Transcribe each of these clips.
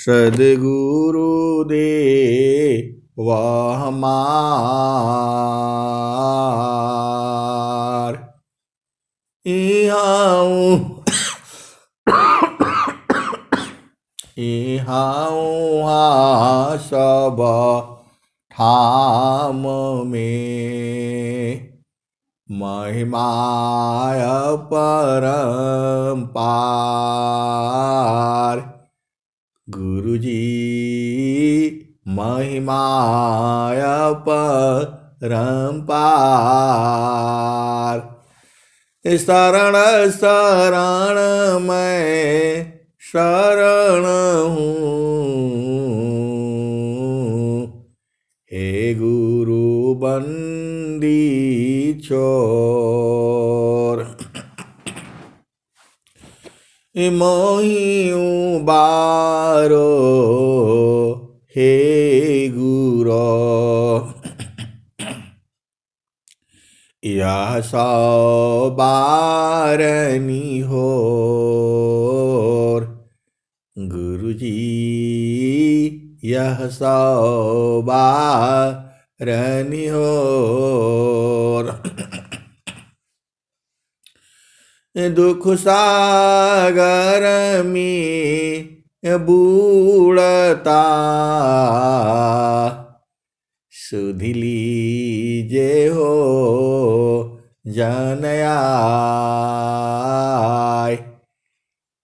सद्गुरु दे वह हमार। इहाऊं सब ठाम में महिमाय परम्पार। गुरुजी महिमाय परम्पार। शरण शरण मैं शरण हूँ, हे गुरु बंदी छोर। मोहि उबारो हे गुरो, यह सौ बारनी होर। गुरुजी यह सौ बारनी होर। दुख सागर में बूढ़ता सुधि लीजे हो जनयाय।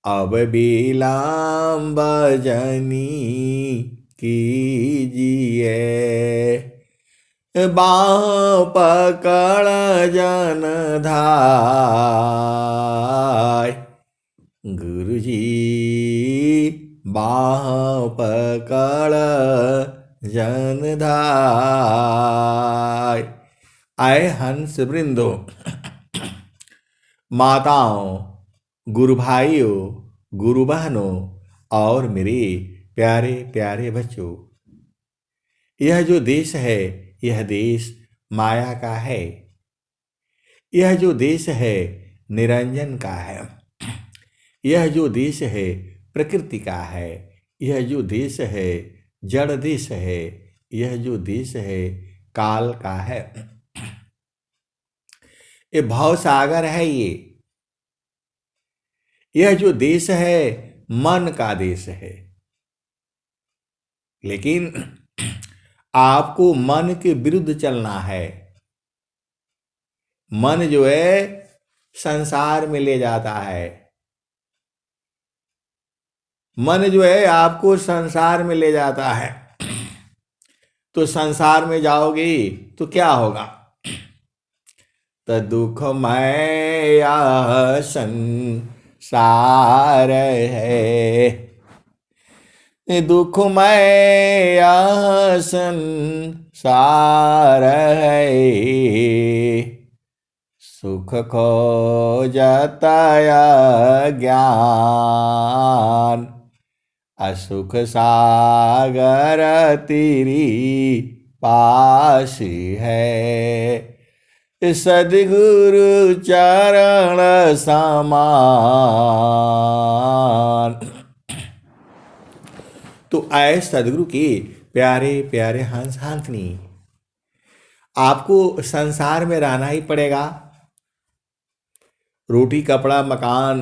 अब विलंब जनी कीजिए, बाँह पकड़ जन धाय। गुरुजी बाँह पकड़ जन धाय। आए हंस वृंदो, माताओं, गुरु भाइयों, गुरु बहनों और मेरे प्यारे प्यारे बच्चों, यह जो देश है यह देश माया का है। यह जो देश है निरंजन का है। यह जो देश है प्रकृति का है। यह जो देश है जड़ देश है। यह जो देश है काल का है। ये भव सागर है। यह जो देश है मन का देश है। लेकिन आपको मन के विरुद्ध चलना है। मन जो है संसार में ले जाता है। मन जो है आपको संसार में ले जाता है। तो संसार में जाओगे तो क्या होगा? तो दुखमय यह संसार है। दुखमय यह संसार है। सुख खोजता ज्ञान, असुख सागर तेरी पास है। सद्गुरु चरण समान। तो आए सद्गुरु के प्यारे प्यारे हंस हंसनी, आपको संसार में रहना ही पड़ेगा। रोटी कपड़ा मकान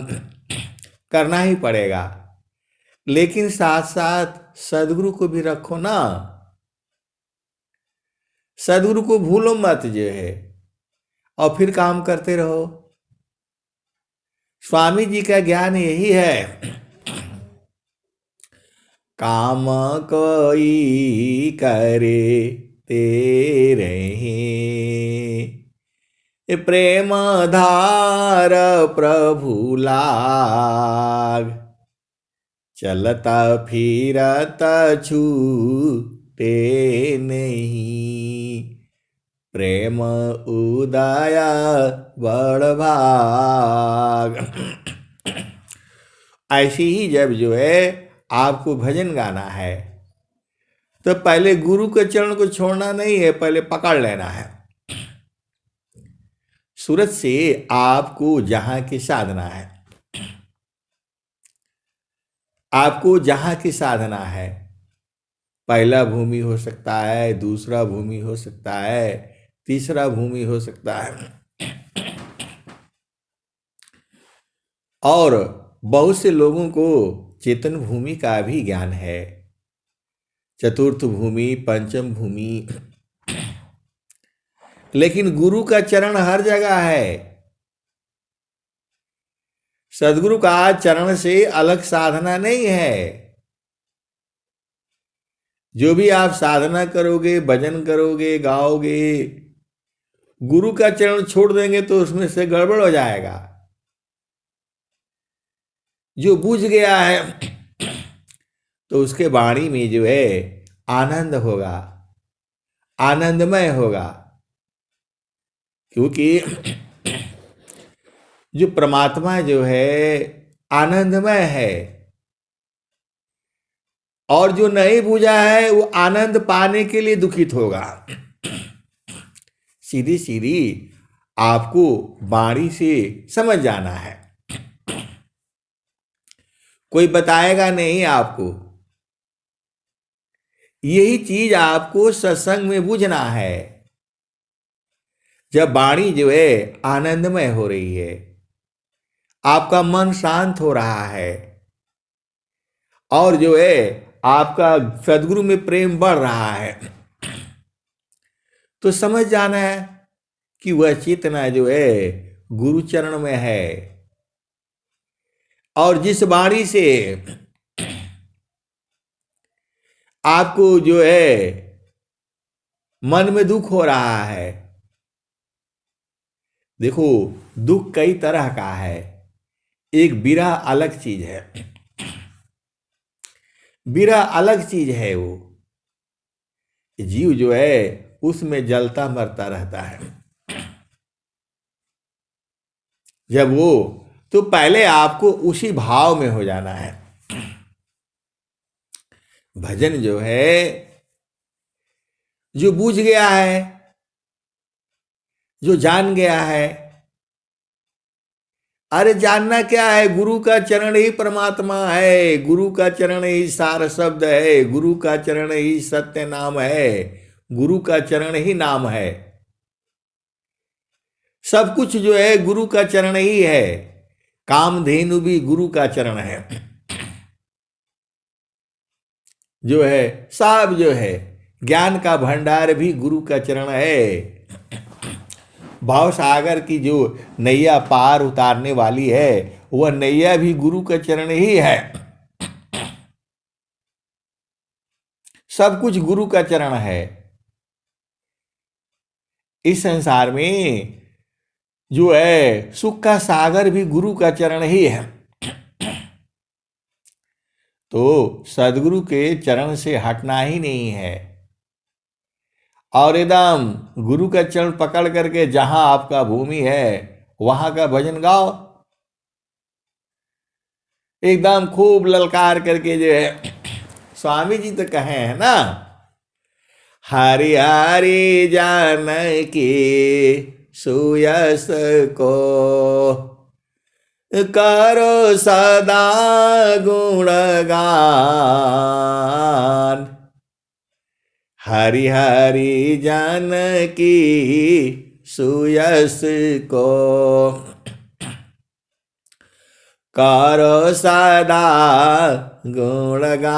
करना ही पड़ेगा। लेकिन साथ साथ सद्गुरु को भी रखो ना। सद्गुरु को भूलो मत जो है, और फिर काम करते रहो। स्वामी जी का ज्ञान यही है, काम कोई करे तेरे ही, प्रेम धार प्रभु लाग। चलता फिरता छूटे नहीं, प्रेम उदय बड़ भाग। ऐसे ही जब जो है आपको भजन गाना है तो पहले गुरु के चरण को छोड़ना नहीं है, पहले पकड़ लेना है। सूरत से आपको जहां की साधना है, आपको जहां की साधना है, पहला भूमि हो सकता है, दूसरा भूमि हो सकता है, तीसरा भूमि हो सकता है, और बहुत से लोगों को चेतन भूमि का भी ज्ञान है, चतुर्थ भूमि, पंचम भूमि। लेकिन गुरु का चरण हर जगह है। सदगुरु का चरण से अलग साधना नहीं है। जो भी आप साधना करोगे, भजन करोगे, गाओगे, गुरु का चरण छोड़ देंगे तो उसमें से गड़बड़ हो जाएगा। जो बूझ गया है तो उसके वाणी में जो है आनंद होगा, आनंदमय होगा। क्योंकि जो परमात्मा जो है आनंदमय है, और जो नहीं बूझा है वो आनंद पाने के लिए दुखित होगा। सीधी सीधी आपको वाणी से समझ जाना है, कोई बताएगा नहीं आपको। यही चीज आपको सत्संग में बूझना है। जब वाणी जो है आनंदमय हो रही है, आपका मन शांत हो रहा है, और जो है आपका सदगुरु में प्रेम बढ़ रहा है, तो समझ जाना है कि वह चेतना जो है गुरु चरण में है। और जिस वाणी से आपको जो है मन में दुख हो रहा है, देखो दुख कई तरह का है। एक विरह अलग चीज है, विरह अलग चीज है। वो जीव जो है उसमें जलता मरता रहता है। जब वो, तो पहले आपको उसी भाव में हो जाना है। भजन जो है, जो बूझ गया है, जो जान गया है, अरे जानना क्या है, गुरु का चरण ही परमात्मा है, गुरु का चरण ही सार शब्द है, गुरु का चरण ही सत्य नाम है, गुरु का चरण ही नाम है। सब कुछ जो है गुरु का चरण ही है। कामधेनु भी गुरु का चरण है। जो है सब जो है ज्ञान का भंडार भी गुरु का चरण है। भाव सागर की जो नैया पार उतारने वाली है, वह नैया भी गुरु का चरण ही है। सब कुछ गुरु का चरण है। इस संसार में जो है सुख का सागर भी गुरु का चरण ही है। तो सदगुरु के चरण से हटना ही नहीं है, और एकदम गुरु का चरण पकड़ करके जहां आपका भूमि है वहां का भजन गाओ, एकदम खूब ललकार करके। जो है स्वामी जी तो कहे हैं ना, हरि हरि जानकी सुयस को करो सदा गुणगान, हरि हरि जानकी सुयस को करो सदा गुणगान,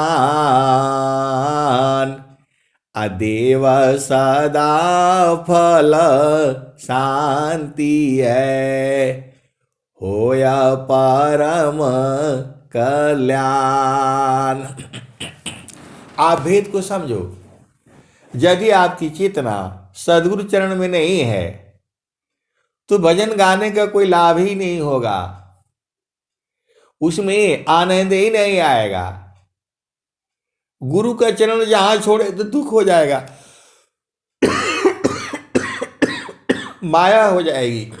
अदेव सदा फल शांति है, होया परम कल्याण। आप भेद को समझो। यदि आपकी चेतना सदगुरु चरण में नहीं है तो भजन गाने का कोई लाभ ही नहीं होगा, उसमें आनंद ही नहीं आएगा। गुरु का चरण जहां छोड़े तो दुख हो जाएगा, माया हो जाएगी।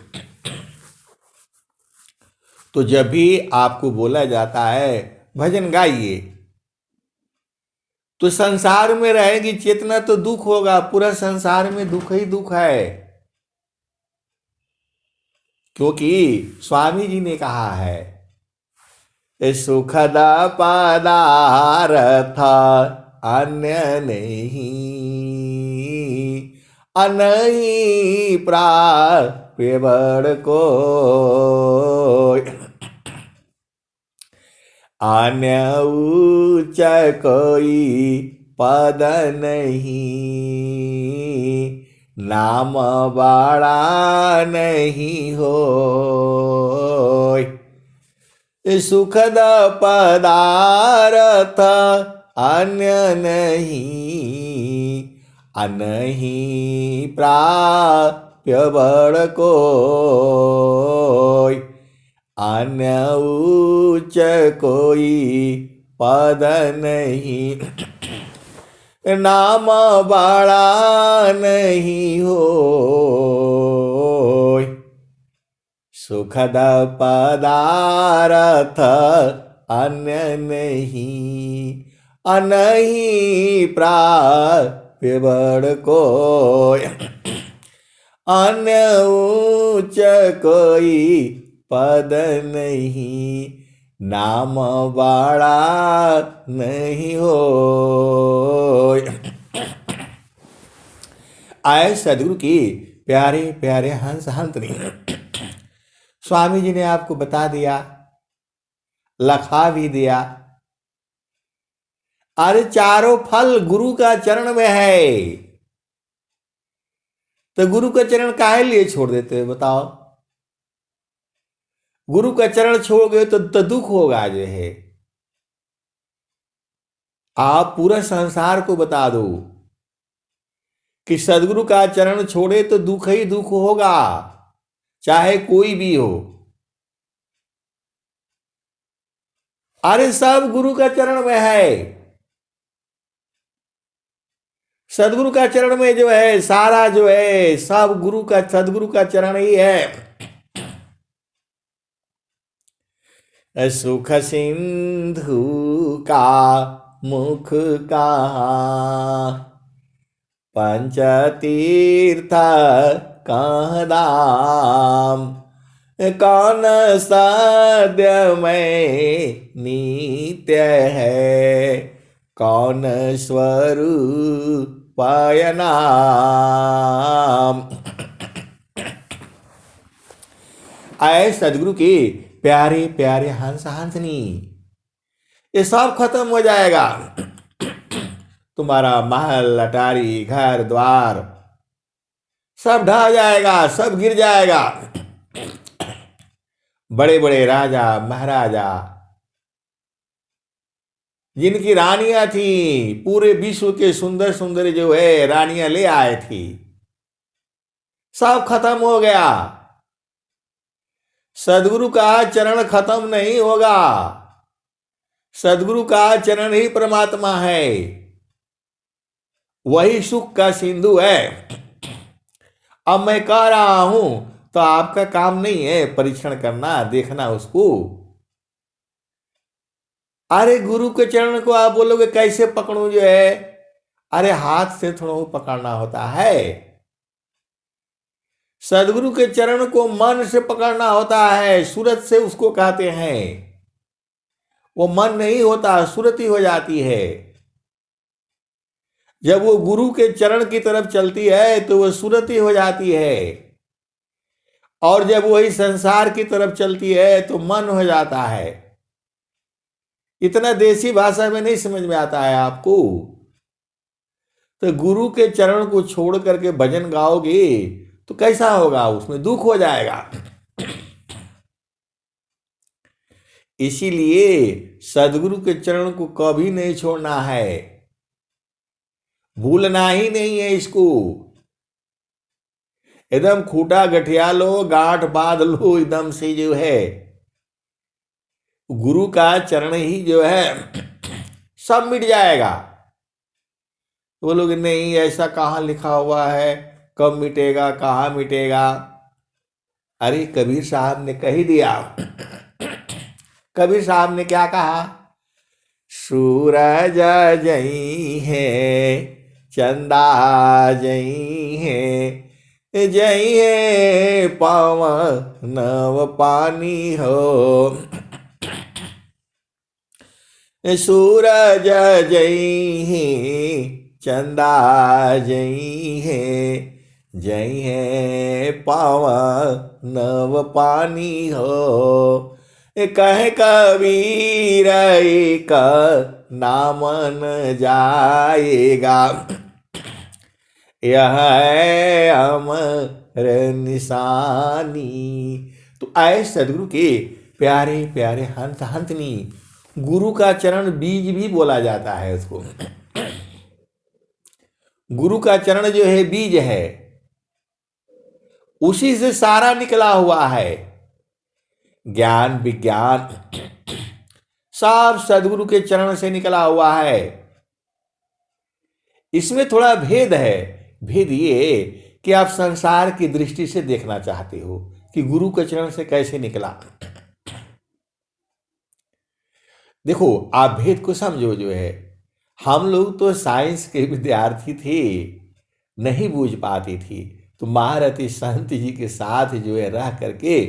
तो जब भी आपको बोला जाता है भजन गाइए, तो संसार में रहेगी चेतना तो दुख होगा, पूरा संसार में दुख ही दुख है। क्योंकि स्वामी जी ने कहा है सुखद पदार्थ अन्य नहीं, अनही प्राप्य बड़ को, अन्य उच्च कोई पद नहीं, नाम बड़ा नहीं हो। सुखद पदार्थ अन्य नहीं, अनही प्राप्य बड़ कोई, अन्य उच्च कोई पद नहीं, नाम बड़ा नहीं हो। सुखद पदार्थ अन्य नहीं, अनही प्राप्य बड़ कोई, अन्य उच्च कोई पद नहीं, नाम बड़ा नहीं हो। आए सदगुरु की प्यारे प्यारे हंस हंतनी, स्वामी जी ने आपको बता दिया, लखा भी दिया। अरे चारों फल गुरु का चरण में है, तो गुरु का चरण काहे लिए छोड़ देते हो बताओ? गुरु का चरण छोड़ गए तो दुख होगा जो है। आप पूरा संसार को बता दो कि सदगुरु का चरण छोड़े तो दुख ही दुख होगा, चाहे कोई भी हो। अरे सब गुरु का चरण में है, सदगुरु का चरण में जो है सारा जो है सब गुरु का, सदगुरु का चरण ही है। सुख सिंधु का मुख कहाँ, पंचतीर्थ कहाँ धाम, कौन सद्य में नित्य है, कौन स्वरूप नाम। आए सदगुरु की प्यारे प्यारे हंस हंसनी, ये सब खत्म हो जाएगा। तुम्हारा महल अटारी घर द्वार सब ढह जाएगा, सब गिर जाएगा। बड़े बड़े राजा महाराजा जिनकी रानियां थी, पूरे विश्व के सुंदर सुंदर जो है रानियां ले आए थी, सब खत्म हो गया। सदगुरु का चरण खत्म नहीं होगा, सदगुरु का चरण ही परमात्मा है, वही सुख का सिंधु है। अब मैं कह रहा हूं तो आपका काम नहीं है परीक्षण करना, देखना उसको। अरे गुरु के चरण को आप बोलोगे कैसे पकड़ूं जो है, अरे हाथ से थोड़ा पकड़ना होता है। सदगुरु के चरण को मन से पकड़ना होता है, सूरत से उसको कहते हैं। वो मन नहीं होता, सूरत ही हो जाती है। जब वो गुरु के चरण की तरफ चलती है तो वो सूरत ही हो जाती है, और जब वही संसार की तरफ चलती है तो मन हो जाता है। इतना देसी भाषा में नहीं समझ में आता है आपको? तो गुरु के चरण को छोड़ करके भजन गाओगे तो कैसा होगा, उसमें दुख हो जाएगा। इसीलिए सदगुरु के चरण को कभी नहीं छोड़ना है, भूलना ही नहीं है इसको। एकदम खूटा गठिया लो, गांठ बांध लो एकदम से जो है, गुरु का चरण ही जो है सब मिट जाएगा। वो लोग नहीं, ऐसा कहाँ लिखा हुआ है, कब मिटेगा, कहाँ मिटेगा? अरे कबीर साहब ने कह ही दिया। कबीर साहब ने क्या कहा? सूरज जई है, चंदा जई है, जई है पवन नव पानी हो। सूरज जई है, चंदा जई है, जई है पावन नव पानी हो। कह कबीर एक नाम न जाएगा, यह है अमर निशानी। तो आए सदगुरु के प्यारे प्यारे हंस हंसनी, गुरु का चरण बीज भी बोला जाता है उसको। गुरु का चरण जो है बीज है, उसी से सारा निकला हुआ है। ज्ञान विज्ञान सब सदगुरु के चरण से निकला हुआ है। इसमें थोड़ा भेद है। भेद ये कि आप संसार की दृष्टि से देखना चाहते हो कि गुरु के चरण से कैसे निकला। देखो, आप भेद को समझो। जो है, हम लोग तो साइंस के विद्यार्थी थे, नहीं बूझ पाती थी, तो महारथी संत जी के साथ जो है रह करके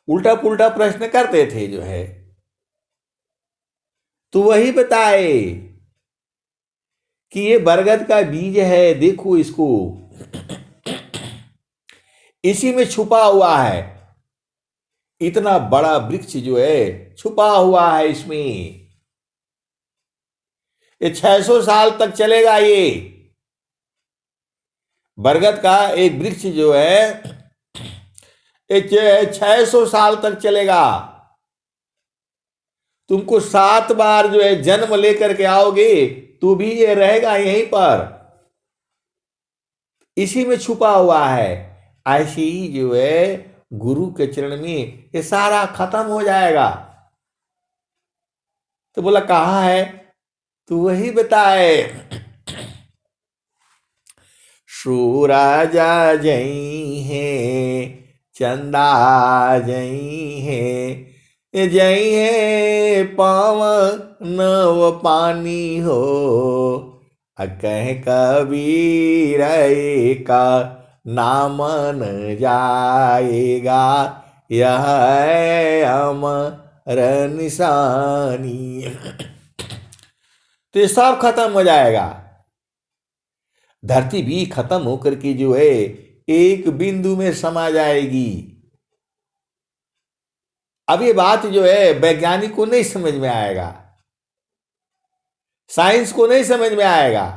उल्टा पुल्टा प्रश्न करते थे। जो है, तो वही बताए कि ये बरगद का बीज है, देखो इसको, इसी में छुपा हुआ है। इतना बड़ा वृक्ष जो है छुपा हुआ है इसमें। ये 600 साल तक चलेगा। ये बरगद का एक वृक्ष जो है 600 साल तक चलेगा। तुमको 7 बार जो है जन्म लेकर के आओगे तो भी ये रहेगा यहीं पर, इसी में छुपा हुआ है। ऐसे ही जो है गुरु के चरण में ये सारा खत्म हो जाएगा। तो बोला कहाँ है? तो वही बताए, सूरज जई है, चंदा जई है, जई है पवन नव पानी हो। कह कबीर का नाम न जाएगा, यह है अमर निशानी। तो ये सब खत्म हो जाएगा। धरती भी खत्म होकर के जो है एक बिंदु में समा जाएगी। अब ये बात जो है वैज्ञानिक को नहीं समझ में आएगा, साइंस को नहीं समझ में आएगा।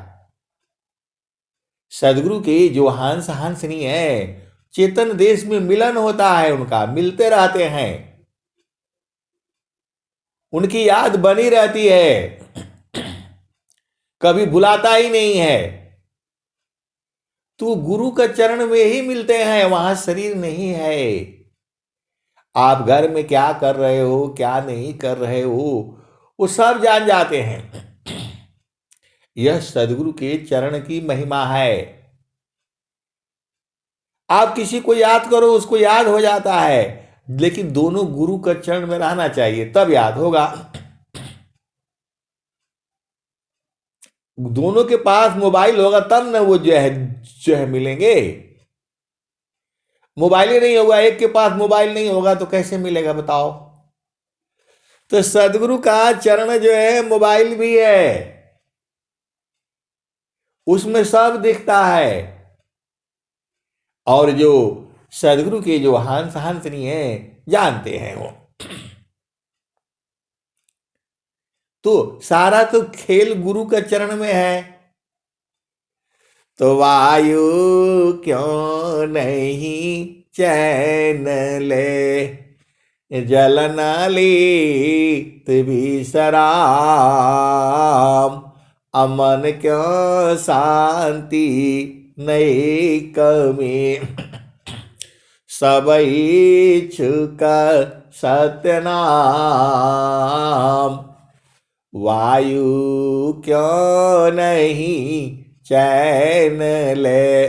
सदगुरु के जो हंस हंसनी है, चेतन देश में मिलन होता है, उनका मिलते रहते हैं, उनकी याद बनी रहती है, कभी भुलाता ही नहीं है। तो गुरु का चरण में ही मिलते हैं, वहां शरीर नहीं है। आप घर में क्या कर रहे हो, क्या नहीं कर रहे हो, वो सब जान जाते हैं। यह सदगुरु के चरण की महिमा है। आप किसी को याद करो, उसको याद हो जाता है, लेकिन दोनों गुरु के चरण में रहना चाहिए, तब याद होगा। दोनों के पास मोबाइल होगा तब ना वो जो है मिलेंगे। मोबाइल ही नहीं होगा, एक के पास मोबाइल नहीं होगा तो कैसे मिलेगा बताओ। तो सदगुरु का चरण जो है मोबाइल भी है, उसमें सब दिखता है। और जो सदगुरु के जो हंस हंसनी है जानते हैं वो। तो सारा तो खेल गुरु के चरण में है। तो वायु क्यों नहीं चैन ले, जल न लीत भी सराम, अमन क्यों शांति नहीं कमी, सब इच्छुक सत्यनाम, वायु क्यों नहीं चैन ले,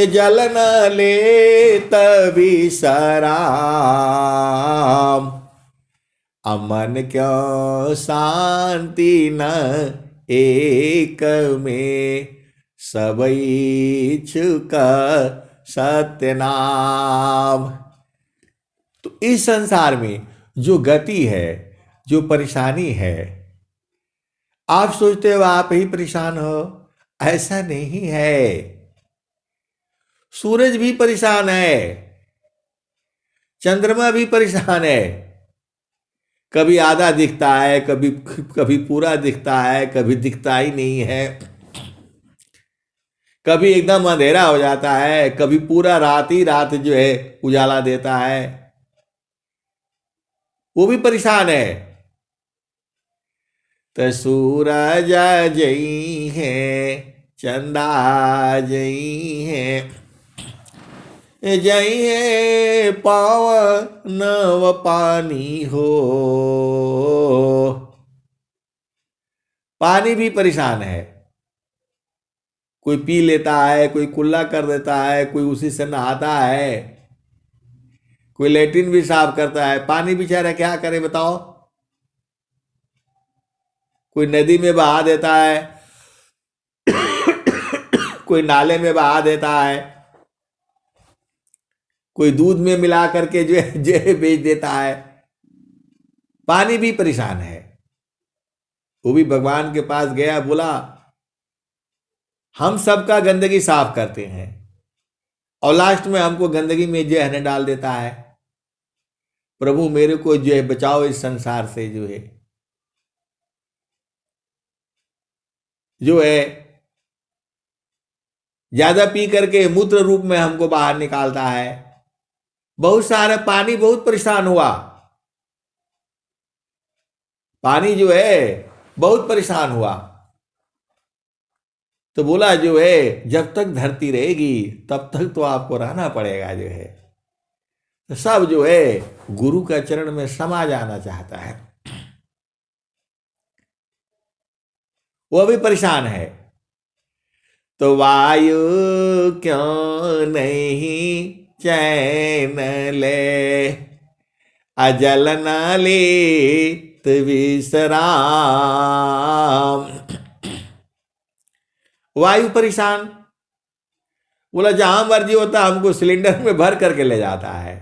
जल न ले तभी सराम, अमन क्यों शांति न एक में, सब इच्छुक सत्यनाम। तो इस संसार में जो गति है, जो परेशानी है, आप सोचते हो आप ही परेशान हो, ऐसा नहीं है। सूरज भी परेशान है, चंद्रमा भी परेशान है। कभी आधा दिखता है, कभी कभी पूरा दिखता है, कभी दिखता ही नहीं है। कभी एकदम अंधेरा हो जाता है, कभी पूरा रात ही रात जो है उजाला देता है। वो भी परेशान है। तो सूरज जई है, चंदा जई है, जई है पावन व पानी हो। पानी भी परेशान है। कोई पी लेता है, कोई कुल्ला कर देता है, कोई उसी से नहाता है, कोई लेट्रिन भी साफ करता है। पानी बेचारा क्या करे बताओ। कोई नदी में बहा देता है, कोई नाले में बहा देता है, कोई दूध में मिला करके जो है बेच देता है। पानी भी परेशान है। वो भी भगवान के पास गया, बोला हम सबका गंदगी साफ करते हैं और लास्ट में हमको गंदगी में जो है डाल देता है। प्रभु मेरे को जो है बचाओ इस संसार से, जो है ज्यादा पी करके मूत्र रूप में हमको बाहर निकालता है। बहुत सारा पानी बहुत परेशान हुआ। पानी जो है बहुत परेशान हुआ। तो बोला जो है जब तक धरती रहेगी तब तक तो आपको रहना पड़ेगा। जो है तो सब जो है गुरु का चरण में समा जाना चाहता है। वो भी परेशान है। तो वायु क्यों नहीं चैन ले, अजल न लेत विश्राम। वायु परेशान, बोला जहां मर्जी होता हमको सिलेंडर में भर करके ले जाता है,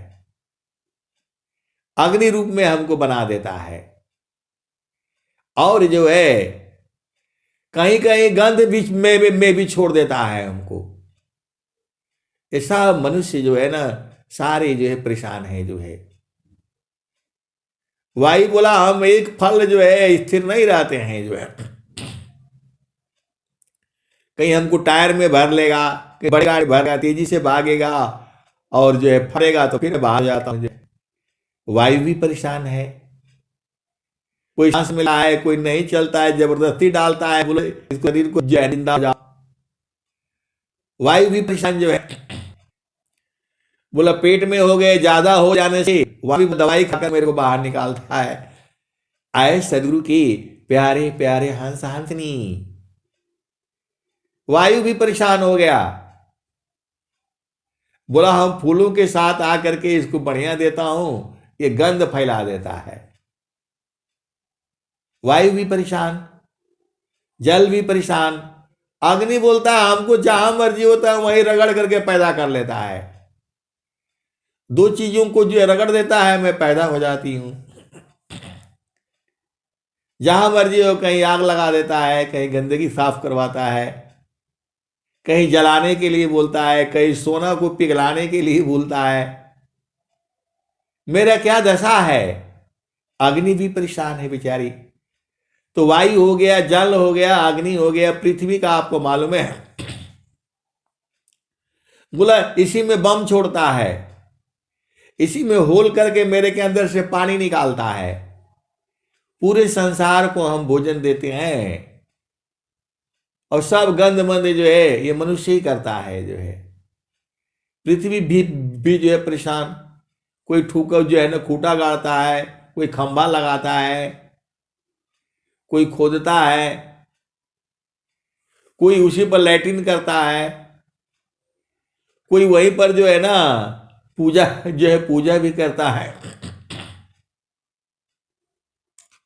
अग्नि रूप में हमको बना देता है। और जो है कहीं कहीं गंध बीच में भी छोड़ देता है हमको। ऐसा मनुष्य जो है ना सारे जो है परेशान है। जो है वायु बोला हम एक फल जो है स्थिर नहीं रहते हैं। जो है कहीं हमको टायर में भर लेगा, कहीं बड़ी गाड़ी भरेगा, तेजी से भागेगा और जो है फरेगा तो फिर भाग जाता हूं। वायु भी परेशान है। कोई सांस मिला है, कोई नहीं चलता है, जबरदस्ती डालता है, बोले इसको शरीर को जिंदा हो जाओ। वायु भी परेशान जो है। बोला पेट में हो गए, ज्यादा हो जाने से वायु दवाई खाकर मेरे को बाहर निकालता है। आए सदगुरु की प्यारे प्यारे हंस हंसनी। वायु भी परेशान हो गया। बोला हम फूलों के साथ आकर के इसको बढ़िया देता हूं, ये गंध फैला देता है। वायु भी परेशान, जल भी परेशान। अग्नि बोलता है हमको जहां मर्जी होता है वहीं रगड़ करके पैदा कर लेता है। दो चीजों को जो रगड़ देता है मैं पैदा हो जाती हूं। जहां मर्जी हो कहीं आग लगा देता है, कहीं गंदगी साफ करवाता है, कहीं जलाने के लिए बोलता है, कहीं सोना को पिघलाने के लिए बोलता है। मेरा क्या दशा है। अग्नि भी परेशान है बेचारी। तो वायु हो गया, जल हो गया, अग्नि हो गया, पृथ्वी का आपको मालूम है। बोला इसी में बम छोड़ता है, इसी में होल करके मेरे के अंदर से पानी निकालता है। पूरे संसार को हम भोजन देते हैं और सब गंद मंद जो है ये मनुष्य ही करता है। जो है पृथ्वी भी जो है परेशान। कोई ठूकर जो है ना खूंटा गाड़ता है, कोई खंभा लगाता है, कोई खोदता है, कोई उसी पर लैट्रिन करता है, कोई वहीं पर जो है ना पूजा जो है पूजा भी करता है,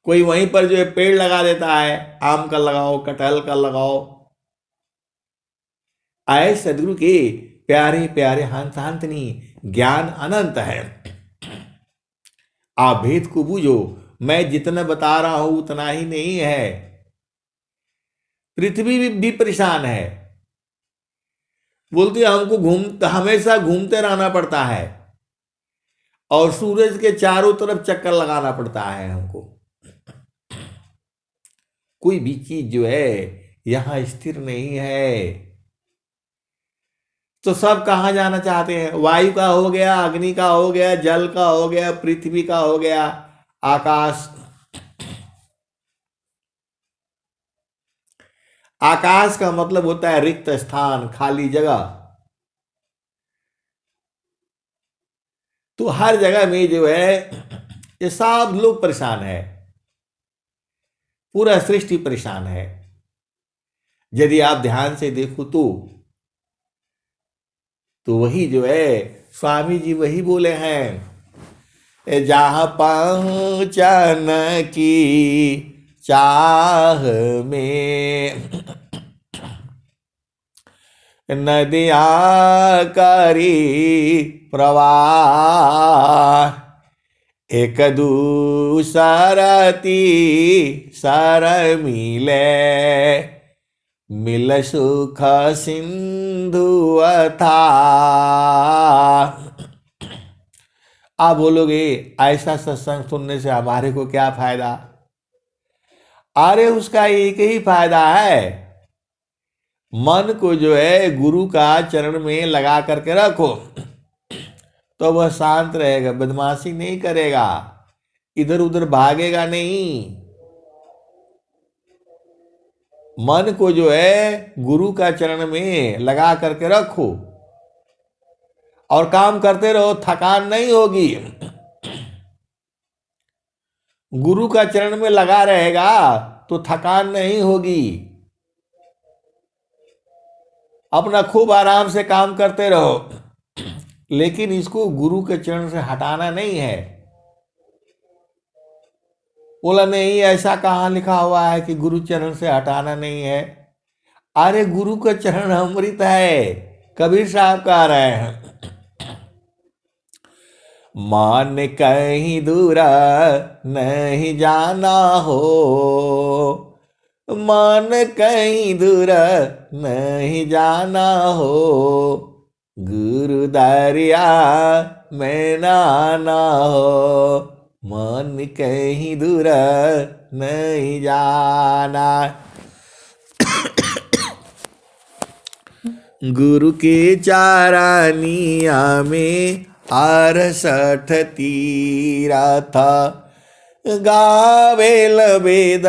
कोई वहीं पर जो है पेड़ लगा देता है, आम का लगाओ, कटहल का लगाओ। आए सदगुरु के प्यारे प्यारे हंस हंसनी, ज्ञान अनंत है। आप भेद को बूझो, मैं जितना बता रहा हूं उतना ही नहीं है। पृथ्वी भी परेशान है, बोलती है हमको हमेशा घूमते रहना पड़ता है और सूरज के चारों तरफ चक्कर लगाना पड़ता है हमको। कोई भी चीज जो है यहां स्थिर नहीं है। तो सब कहाँ जाना चाहते हैं? वायु का हो गया, अग्नि का हो गया, जल का हो गया, पृथ्वी का हो गया, आकाश। आकाश का मतलब होता है रिक्त स्थान, खाली जगह। तो हर जगह में जो है ये सब लोग परेशान है, पूरा सृष्टि परेशान है। यदि आप ध्यान से देखो तो वही जो है स्वामी जी वही बोले हैं, जहां पहुंचन की चाह में नदियां करी प्रवाह, एक दूसरती सर मिल सुख सिंधु अथा। आप बोलोगे ऐसा सत्संग सुनने से हमारे को क्या फायदा? अरे उसका एक ही फायदा है, मन को जो है गुरु का चरण में लगा करके रखो तो वह शांत रहेगा, बदमाशी नहीं करेगा, इधर उधर भागेगा नहीं। मन को जो है गुरु का चरण में लगा करके रखो और काम करते रहो, थकान नहीं होगी। गुरु का चरण में लगा रहेगा तो थकान नहीं होगी। अपना खूब आराम से काम करते रहो, लेकिन इसको गुरु के चरण से हटाना नहीं है। बोला नहीं, ऐसा कहाँ लिखा हुआ है कि गुरु चरण से हटाना नहीं है? अरे गुरु का चरण अमृत है, कबीर साहब कह रहे हैं। मान कहीं दूर नहीं जाना हो, मान कहीं दूर नहीं जाना हो, गुरु दरिया में नाना हो, मन कहीं दूर नहीं जाना। गुरु के चारानिया में 68 तीरथ, गावेल वेद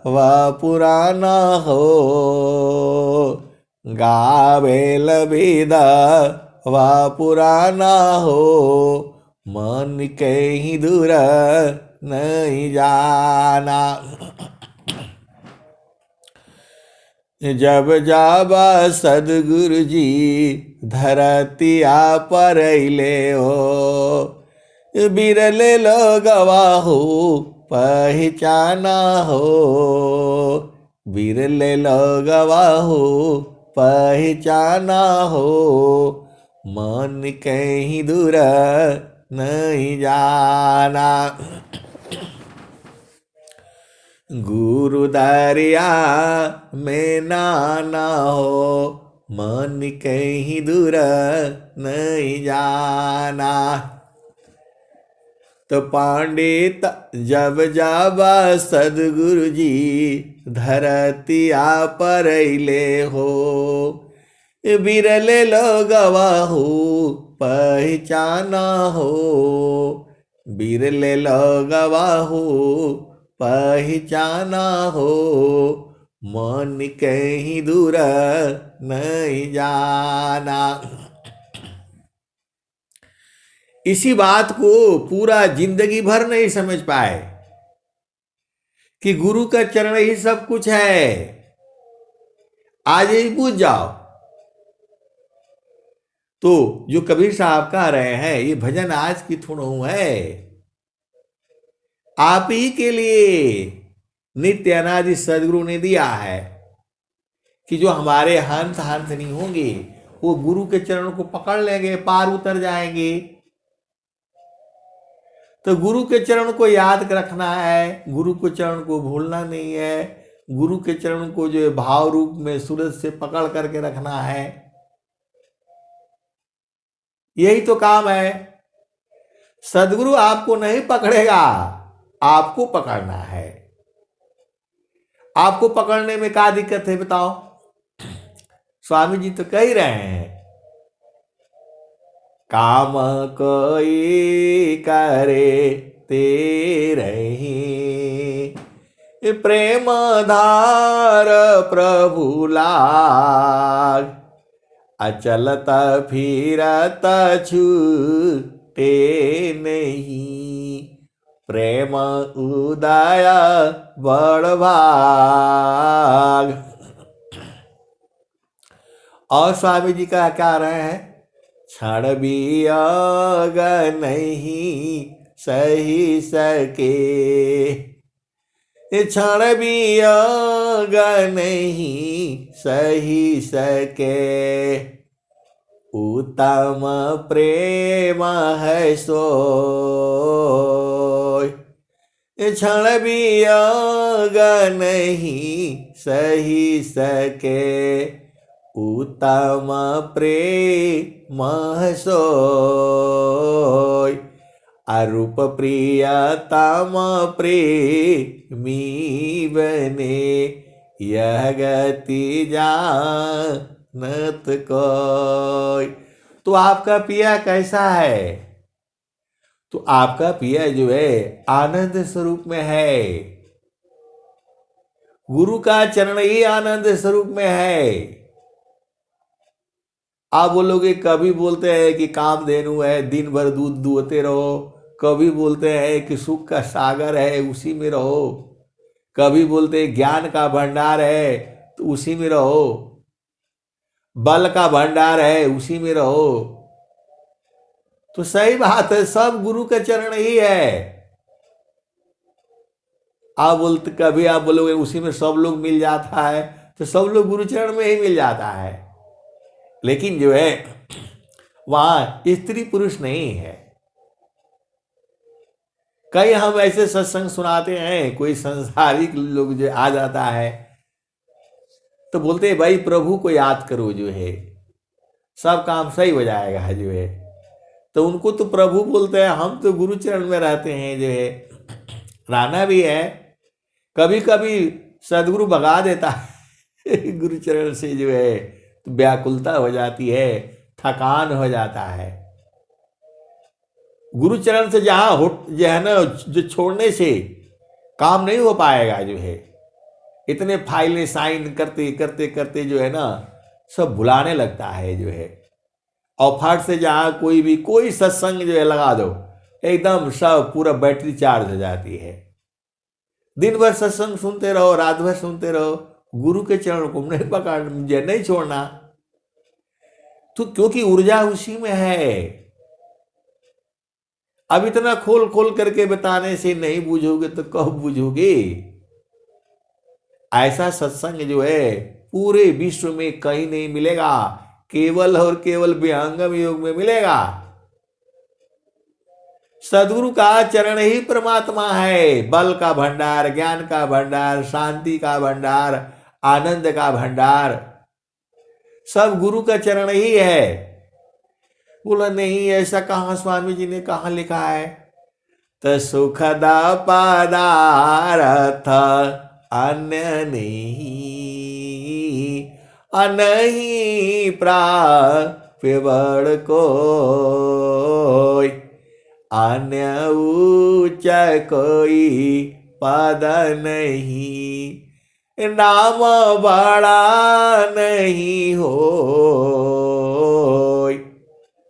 व पुराना हो, गावेल वेद व पुराना हो, मन कहीं दूर नहीं जाना। जब जाबा सदगुरु जी धरतिया पर अइले हो, बिरले लोगवा हो पहचाना हो, बिरले लोगवा हो पहचाना हो, मन कहीं दूर नहीं जाना। गुरु दरिया में नाना हो, मन कहीं दूर नहीं जाना। तो पंडित जब जाबा सदगुरु जी धरतिया पर अइले हो, बिरले लोगवा हो पहचाना हो, बिरले लोगवा हो पहचाना हो, मन कहीं दूर नहीं जाना। इसी बात को पूरा जिंदगी भर नहीं समझ पाए कि गुरु का चरण ही सब कुछ है। आज ही पूछ जाओ। तो जो कबीर साहब कह रहे हैं ये भजन आज की थुड़ू है, आप ही के लिए नित्य अनादि सदगुरु ने दिया है कि जो हमारे हंस हंस नहीं होंगे वो गुरु के चरणों को पकड़ लेंगे, पार उतर जाएंगे। तो गुरु के चरण को याद रखना है, गुरु के चरण को भूलना नहीं है, गुरु के चरण को जो भाव रूप में सूरज से पकड़ करके रखना है। यही तो काम है। सदगुरु आपको नहीं पकड़ेगा, आपको पकड़ना है। आपको पकड़ने में क्या दिक्कत है बताओ? स्वामी जी तो कह ही रहे हैं, काम कोई करे तेरे ही, प्रेम धार प्रभु लाग, अचलत फिरत छूटे नहीं, प्रेम उदय बड़ भाग। और स्वामी जी का क्या रहे हैं, क्षण भी योग नहीं सही सके, क्षण भी योग नहीं सही सके, उत्तम प्रेम है सोय, क्षण भी योग नहीं सही सके, उत्तम प्रेम है सोय, अरूप प्रियतम प्रेमी बने, यह गति जानत कोय। तो आपका पिया कैसा है? तो आपका पिया जो है आनंद स्वरूप में है। गुरु का चरण ही आनंद स्वरूप में है। आप बोलोगे, कभी बोलते हैं कि कामधेनु है, दिन भर दूध दुहते रहो, कभी बोलते हैं कि सुख का सागर है, उसी में रहो, कभी बोलते हैं ज्ञान का भंडार है तो उसी में रहो, बल का भंडार है उसी में रहो। तो सही बात है, सब गुरु का चरण ही है। आप बोलते, कभी आप बोलोगे उसी में सब लोग मिल जाता है, तो सब लोग गुरु चरण में ही मिल जाता है, लेकिन जो है वहां स्त्री पुरुष नहीं है। कई हम ऐसे सत्संग सुनाते हैं, कोई संसारिक लोग जो आ जाता है तो बोलते हैं भाई प्रभु को याद करो, जो है सब काम सही हो जाएगा, जो है। तो उनको तो प्रभु बोलते हैं, हम तो गुरु चरण में रहते हैं, जो है रहना भी है। कभी कभी सदगुरु भगा देता है गुरु चरण से, जो है तो व्याकुलता हो जाती है, थकान हो जाता है। गुरु चरण से जहां जो है ना, जो छोड़ने से काम नहीं हो पाएगा, जो है इतने फाइलें साइन करते करते करते जो है ना सब भुलाने लगता है, जो है। और फट से जहां कोई सत्संग जो है लगा दो, एकदम सब पूरा बैटरी चार्ज हो जाती है। दिन भर सत्संग सुनते रहो, रात भर सुनते रहो, गुरु के चरण को नहीं पकड़, मुझे नहीं छोड़ना। तो क्योंकि ऊर्जा उसी में है। अब इतना खोल खोल करके बताने से नहीं बूझोगे तो कब बूझोगे? ऐसा सत्संग जो है पूरे विश्व में कहीं नहीं मिलेगा, केवल और केवल विहंगम योग में मिलेगा। सदगुरु का चरण ही परमात्मा है, बल का भंडार, ज्ञान का भंडार, शांति का भंडार, आनंद का भंडार, सब गुरु का चरण ही है। बोला नहीं, ऐसा कहाँ स्वामी जी ने कहाँ लिखा है? तो सुखदा पदार्थ अन्य नहीं, अनही प्राप्य कोई, अन्य उच्च कोई पद नहीं, नाम बड़ा नहीं हो।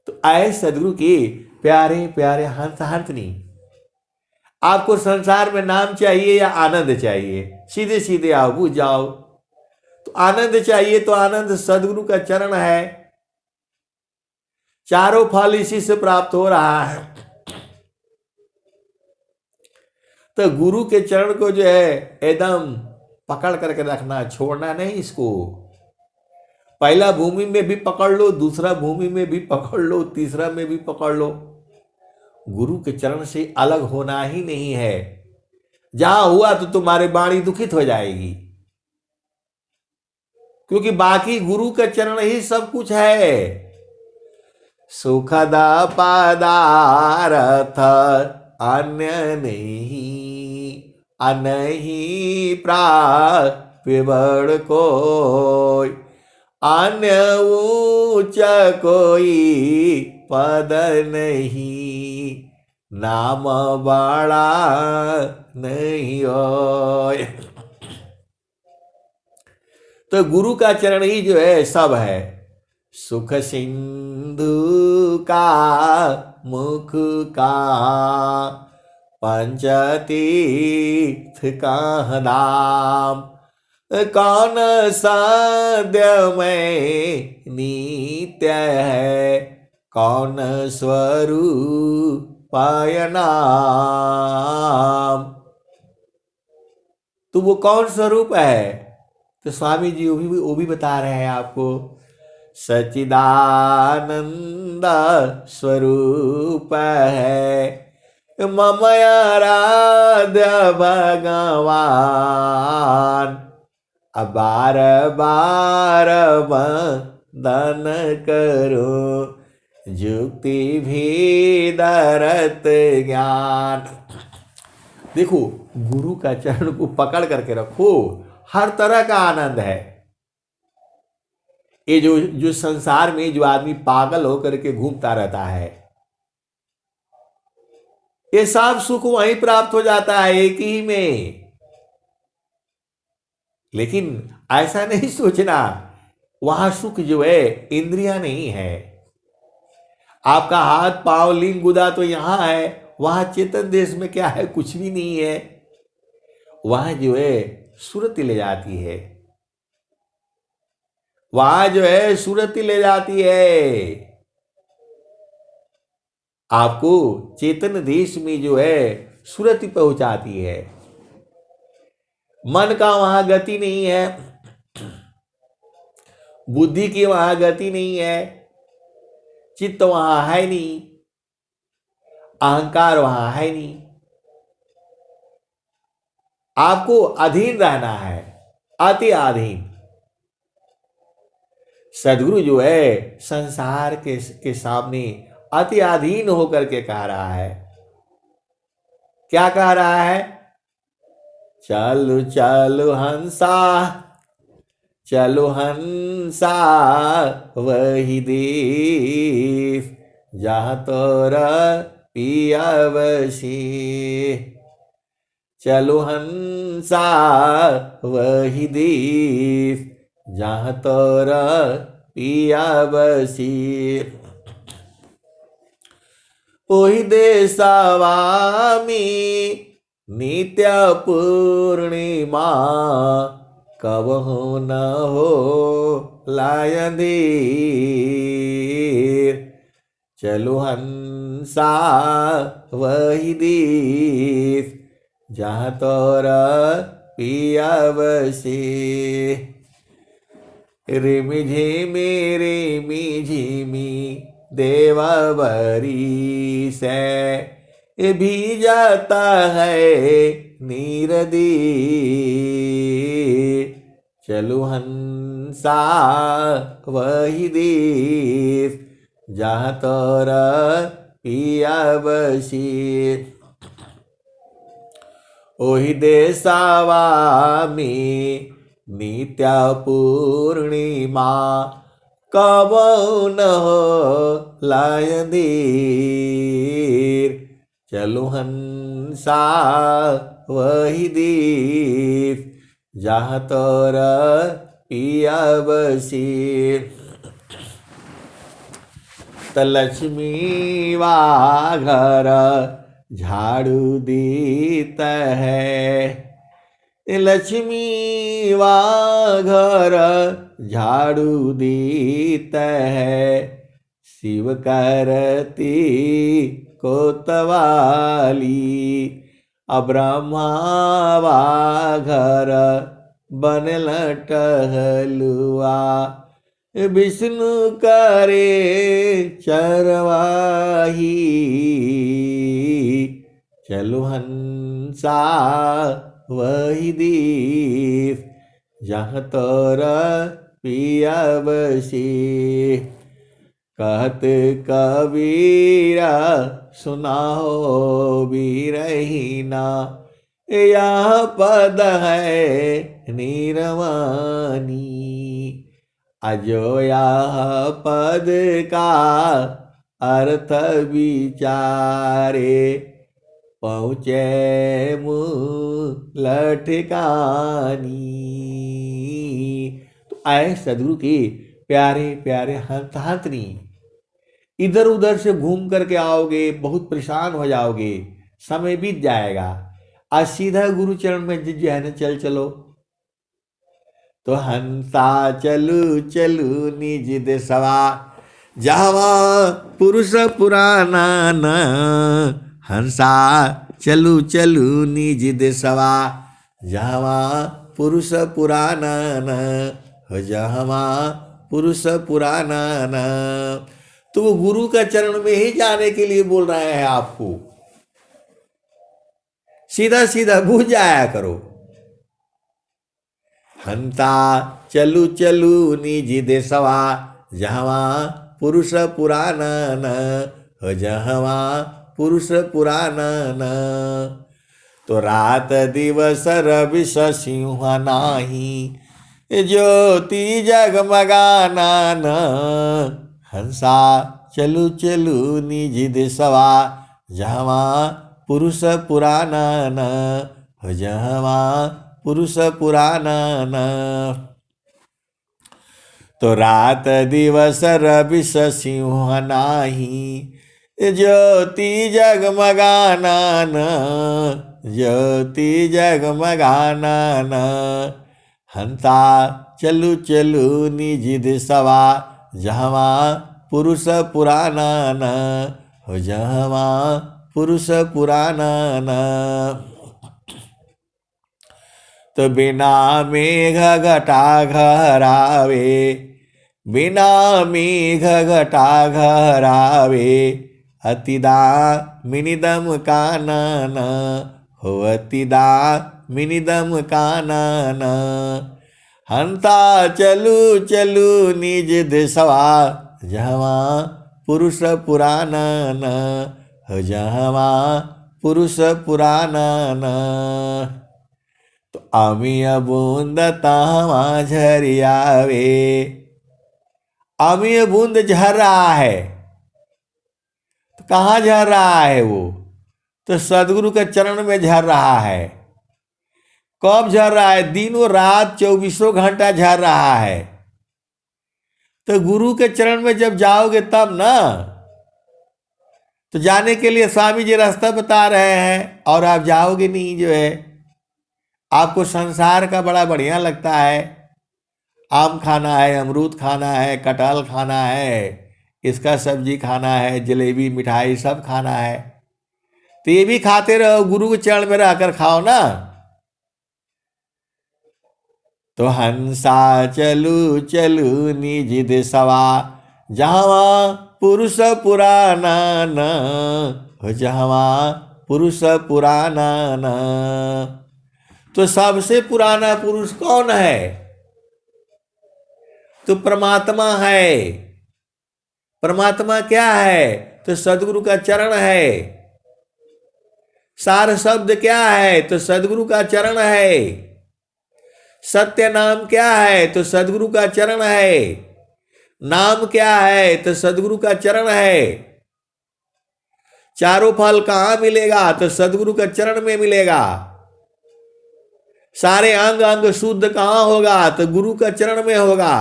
तो आए सदगुरु के प्यारे प्यारे हंस हंसनी, आपको संसार में नाम चाहिए या आनंद चाहिए? सीधे सीधे आओ, बुझ जाओ। तो आनंद चाहिए तो आनंद सदगुरु का चरण है, चारों फल इसी से प्राप्त हो रहा है। तो गुरु के चरण को जो है एकदम पकड़ करके रखना, छोड़ना नहीं इसको। पहला भूमि में भी पकड़ लो, दूसरा भूमि में भी पकड़ लो, तीसरा में भी पकड़ लो। गुरु के चरण से अलग होना ही नहीं है। जहां हुआ तो तुम्हारी वाणी दुखित हो जाएगी, क्योंकि बाकी गुरु का चरण ही सब कुछ है। सुखद पदार्थ अन्य नहीं, अनहि प्राप्य कोई, अन्य ऊंच कोई पद नहीं, नाम बड़ा नहीं होय। तो गुरु का चरण ही जो है सब है। सुख सिंधु का मुख का, पंचतीर्थ का नाम, कौन साध्य में नित्य है, कौन स्वरूप नाम। तो वो कौन स्वरूप है? तो स्वामी जी वो भी बता रहे हैं आपको। सच्चिदानंद स्वरूप है, मम आराध्य भगवान, बार बार वंदन करो, जुक्ति भी दरत ज्ञान। देखो, गुरु का चरण को पकड़ करके रखो, हर तरह का आनंद है। ये जो संसार में जो आदमी पागल होकर के घूमता रहता है, ये सब सुख वहीं प्राप्त हो जाता है, एक ही में। लेकिन ऐसा नहीं सोचना, वहां सुख जो है इंद्रियां नहीं है। आपका हाथ पांव लिंग गुदा तो यहां है, वहां चेतन देश में क्या है? कुछ भी नहीं है। वहां जो है सुरति ले जाती है, वहां जो है सुरति ले जाती है। आपको चेतन देश में जो है सुरति पहुंचाती है। मन का वहां गति नहीं है, बुद्धि की वहां गति नहीं है, चित्त वहां है नहीं, अहंकार वहां है नहीं। आपको अधीन रहना है, अति अधीन। सदगुरु जो है संसार के सामने अति अधीन होकर के कह रहा है। क्या कह रहा है? चलो चलो हंसा, चलो हंसा वही देश, जहां तोरा पिया बसी। चलो हंसा वही देश, जहां तोरा पिया बसी। ओहि देशवा में नित्य पूर्णिमा, कबहु न हो लायंधीर। चलो हंसा वही देश, जहाँ तोरा पिया बसे। रिमि झिमि रिमि झिमि देवावरी से भी जाता है नीरदी। चलो हंसा वही देश, जहाँ तोरा पिया बसी। ओहि देशवा में नित्य पूर्णिमा, कबहु न हो लायंधीर। चलो हंसा वही देश, जहाँ तोरा पिया बसी। त लक्ष्मी वा घर झाड़ू देता है, लक्ष्मी वा घर झाड़ू देता है। शिव करती कोतवाली, ब्रह्मा वा घर बनल टहलुआ। विष्णु करे चरवाही, चलो हंसा वही देश, जहाँ तोरा पिया बसे। कहत कबीरा सुनाओ बीरहीना, यह पद है निरवानी। अजो यह पद का अर्थ विचारे, पहुँचे मूल ठिकानी। तो आए सदगुरु के प्यारे प्यारे हंसनी, इधर उधर से घूम करके आओगे, बहुत परेशान हो जाओगे, समय बीत जाएगा। आज सीधा गुरु चरण में जो है ना चल चलो। तो हंसा चलू चलू निज देसवा, जावा पुरुष पुराना न। हंसा चलू चलू निज देसवा, जावा पुरुष पुराना न। हो जावा पुरुष पुराना न। तो वो गुरु का चरण में ही जाने के लिए बोल रहे हैं आपको। सीधा सीधा बुझ जाया करो। हंता चलू चलू निज देसवा, जहवा पुरुष पुराना न। हो जहवा पुरुष पुराना न। तो रात दिवस रवि सिंह नाही, ज्योति जगमगाना न। हंसा चलू चलू निज देसवा, जहवा पुरुष पुराना न। हो जहवा पुरुष पुराना न। तो रात दिवस रवि सिंह नाही, ज्योति जगमगाना न। ज्योति जगमगाना न। हंता चलू चलू निज देसवा, जहवा पुरुष पुराना न। हो जहवा पुरुष पुराना न। तो बिना मेघ घटा घरावे, बिना मेघ घटा घरावे। अतिदा मिनिदम कानन, हो अतिदा मिनिदम कानन। हंता चलू चलू निज देसवा, जहवा पुरुष पुराना न। हो जहवा पुरुष पुराना न। तो अमीय बूंद तावा झरियावे, अमीय बूंद झर रहा है। तो कहाँ झर रहा है वो? तो सदगुरु के चरण में झर रहा है। कब झर रहा है? दिनों रात 24 घंटा झर रहा है। तो गुरु के चरण में जब जाओगे तब ना। तो जाने के लिए स्वामी जी रास्ता बता रहे हैं और आप जाओगे नहीं। जो है आपको संसार का बड़ा बढ़िया लगता है, आम खाना है, अमरूद खाना है, कटहल खाना है, इसका सब्जी खाना है, जलेबी मिठाई सब खाना है। तो ये भी खाते रहो, गुरु के चरण में रहकर खाओ ना। तो हंसा चलू चलू निज देसवा, जहवा पुरुष पुराना न। हो जहवा पुरुष पुराना न। तो सबसे पुराना पुरुष कौन है? तो परमात्मा है। परमात्मा क्या है? तो सदगुरु का चरण है। सार शब्द क्या है? तो सदगुरु का चरण है। सत्य नाम क्या है? तो सदगुरु का चरण है। नाम क्या है? तो सदगुरु का चरण है। चारों फल कहाँ मिलेगा? तो सदगुरु का चरण में मिलेगा। सारे अंग अंग शुद्ध कहाँ होगा? तो गुरु का चरण में होगा।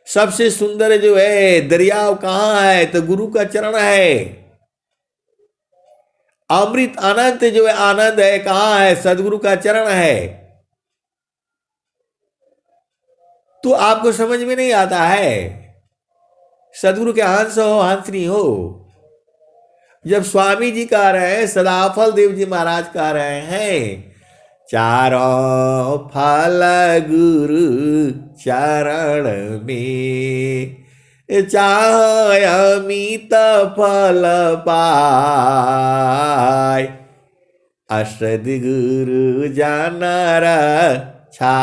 सबसे सुंदर जो है दरिया कहाँ है? तो गुरु का चरण है। अमृत अनंत जो है आनंद है कहाँ है? सदगुरु का चरण है। तो आपको समझ में नहीं आता है? सदगुरु के हंस हो हंसनी हो। जब स्वामी जी कह रहे हैं, सदाफल देव जी महाराज कह रहे हैं, चारों फल गुरु चरण में, चाहे अमित फल पाय, अष्ट गुरु जन रक्षा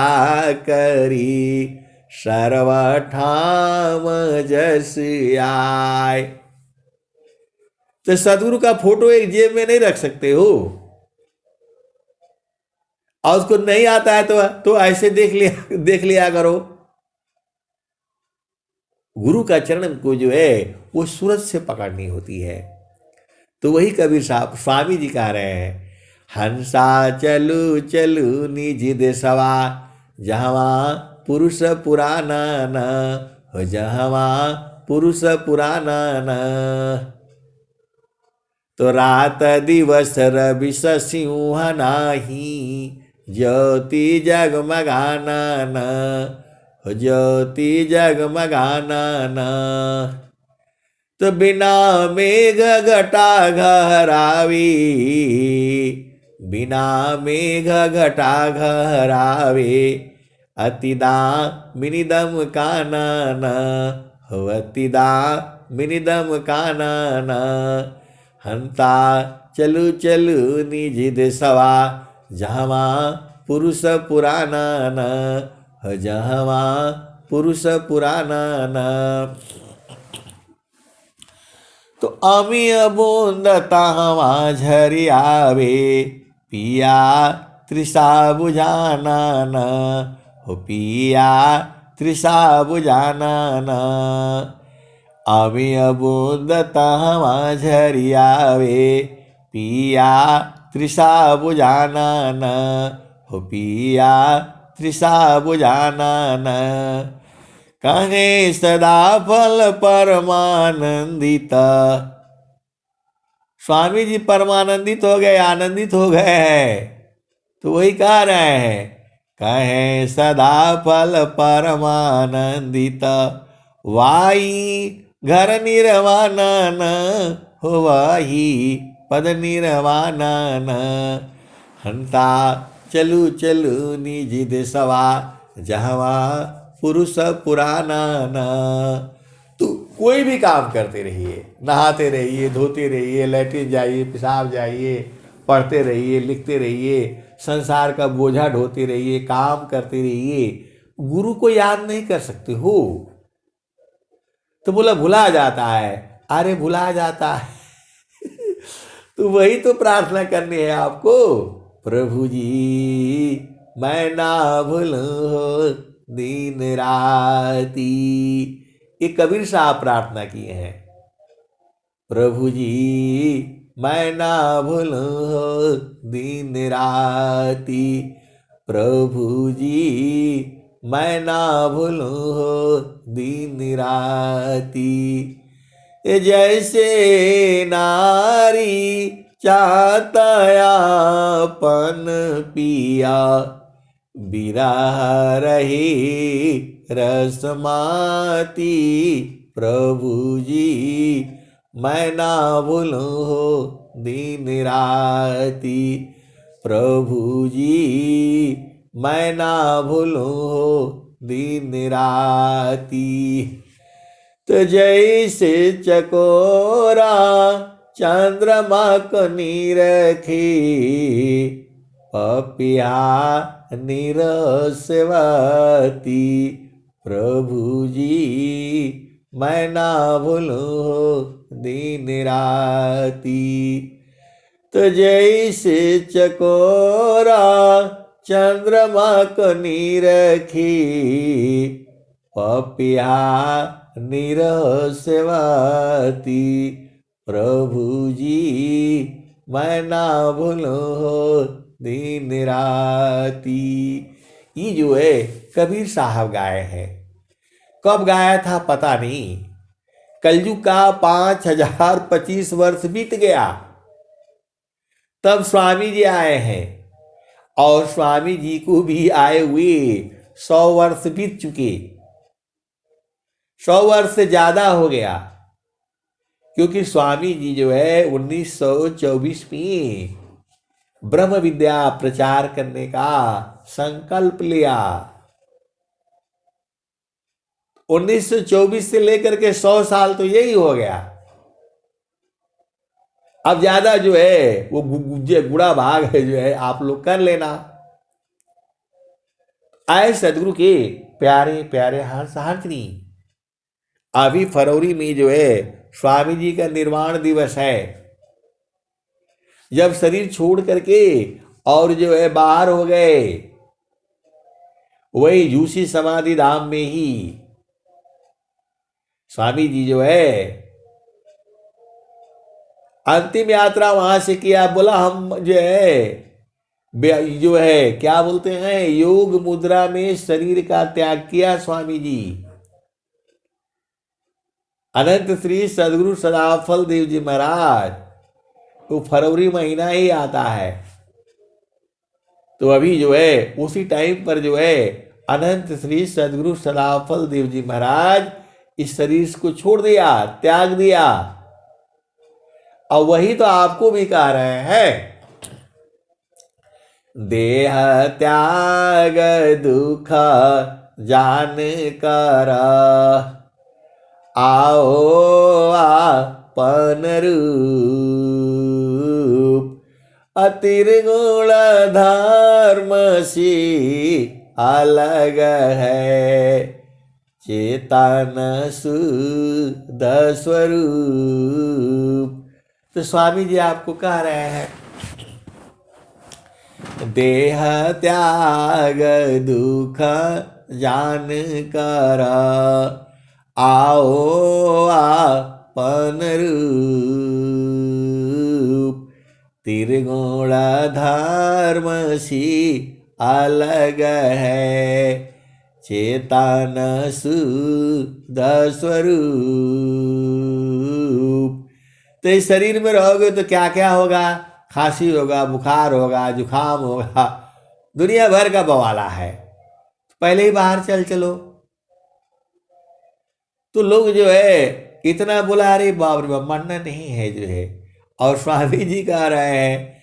करी, सर्वठाम जस आय। तो सदगुरु का फोटो एक जेब में नहीं रख सकते हो, और उसको नहीं आता है तो ऐसे देख लिया करो। गुरु का चरण को जो है वो सूरज से पकड़नी होती है। तो वही कबीर साहब स्वामी जी कह रहे हैं, हंसा चलू चलू निज देशवा, जहवा पुरुष पुराना न हो, जहवा पुरुष पुराना न। तो रात दिवस रवि सिंह नाही, ज्योति जगमगाना न हो, ज्योति जगमगाना न। तो बिना मेघ घटा घहरावी, बिना मेघ घटा घहरावे, अतिदा मिनिदम कानन हो, अतिदा मिनिदम कानन। हंता चलू चलू निज देशवा, जहवा पुरुष पुराना न हो, जहवा पुरुष पुराना न। तो अमी बूंद तहवा झरी आवे, पिया तृषा बुझाना न हो, पिया तृषा बुझाना न। अमी बूंद तहवा झरी आवे, पिया तृषा बुझाना न हो, पिया तृषा बुझाना न। कहे सदा फल परमानंदित, स्वामी जी परमानंदित हो गए, आनंदित हो गए हैं। तो वही कह रहे हैं, कहे सदा फल परमानंदित, वाई घर निर्वाण न हो, वाही पद निर्वाण न। हंता चलू चलू निज देशवा, जहवा पुरुष पुराना न। तो कोई भी काम करते रहिए, नहाते रहिए, धोते रहिए, लैट्रिन जाइए, पेशाब जाइए, पढ़ते रहिए, लिखते रहिए, संसार का बोझा ढोते रहिए, काम करते रहिए, गुरु को याद नहीं कर सकते हो। तो बोला भुला जाता है, अरे भुला जाता है तो वही तो प्रार्थना करनी है आपको, प्रभु जी मैं ना भूलूं दिन राती। ये कबीर साहब प्रार्थना किए हैं, प्रभु जी मैं ना भूलूं दिन राती, प्रभु जी मैं ना भूलूं दिन राती। जैसे नारी चाहता अपन पिया, बिरह रही रसमाती, प्रभु जी मैं ना भूलूं दिन राती, प्रभु जी मैं ना भूलूं दिन राती। तो जैसे चकोरा चंद्रमा को निरखी, पपिया निरसवती, प्रभु जी मैं ना भूलूं दिन राती। तो जैसे चकोरा चंद्रमा को निरखी, पपिया निरसवती, प्रभु जी मैं ना भूलूं दिन राती। ये जो है कबीर साहब गाए हैं। कब गाया था पता नहीं, कलयुग का 5025 वर्ष बीत गया, तब स्वामी जी आए हैं, और स्वामी जी को भी आए हुए 100 वर्ष बीत चुके, 100 वर्ष से ज्यादा हो गया, क्योंकि स्वामी जी जो है 1924 में ब्रह्म विद्या प्रचार करने का संकल्प लिया। 1924 से लेकर के 100 साल तो यही हो गया। अब ज्यादा जो है वो गुड़ा भाग है जो है आप लोग कर लेना। आए सदगुरु के प्यारे प्यारे हंसनी, अभी फरवरी में जो है स्वामी जी का निर्वाण दिवस है। जब शरीर छोड़ करके और जो है बाहर हो गए, वही यूसी समाधि धाम में ही स्वामी जी जो है अंतिम यात्रा वहां से किया। बोला हम जो है क्या बोलते हैं, योग मुद्रा में शरीर का त्याग किया स्वामी जी। अनंत श्री सदगुरु सदाफल देव जी महाराज, तो फरवरी महीना ही आता है, तो अभी जो है उसी टाइम पर जो है अनंत श्री सदगुरु सदाफल देव जी महाराज इस शरीर को छोड़ दिया, त्याग दिया। और वही तो आपको भी कह रहे हैं, देह त्याग दुख जान कर आओ आपन रूप, अतिर्गुण धर्म सी अलग है, चेतन शुद्ध स्वरूप। तो स्वामी जी आपको कह रहे हैं, देह त्याग दुख जान कर आओ आपन रूप, त्रिगुण धर्म सी अलग है, चेतन शुद्ध स्वरूप। तो इस शरीर में रहोगे तो क्या क्या होगा, खांसी होगा, बुखार होगा, जुखाम होगा, दुनिया भर का बवाला है। पहले ही बाहर चलो। तो लोग जो है इतना बोला, अरे बाप रे बाप, मानना नहीं है जो है। और स्वामी जी कह रहे हैं,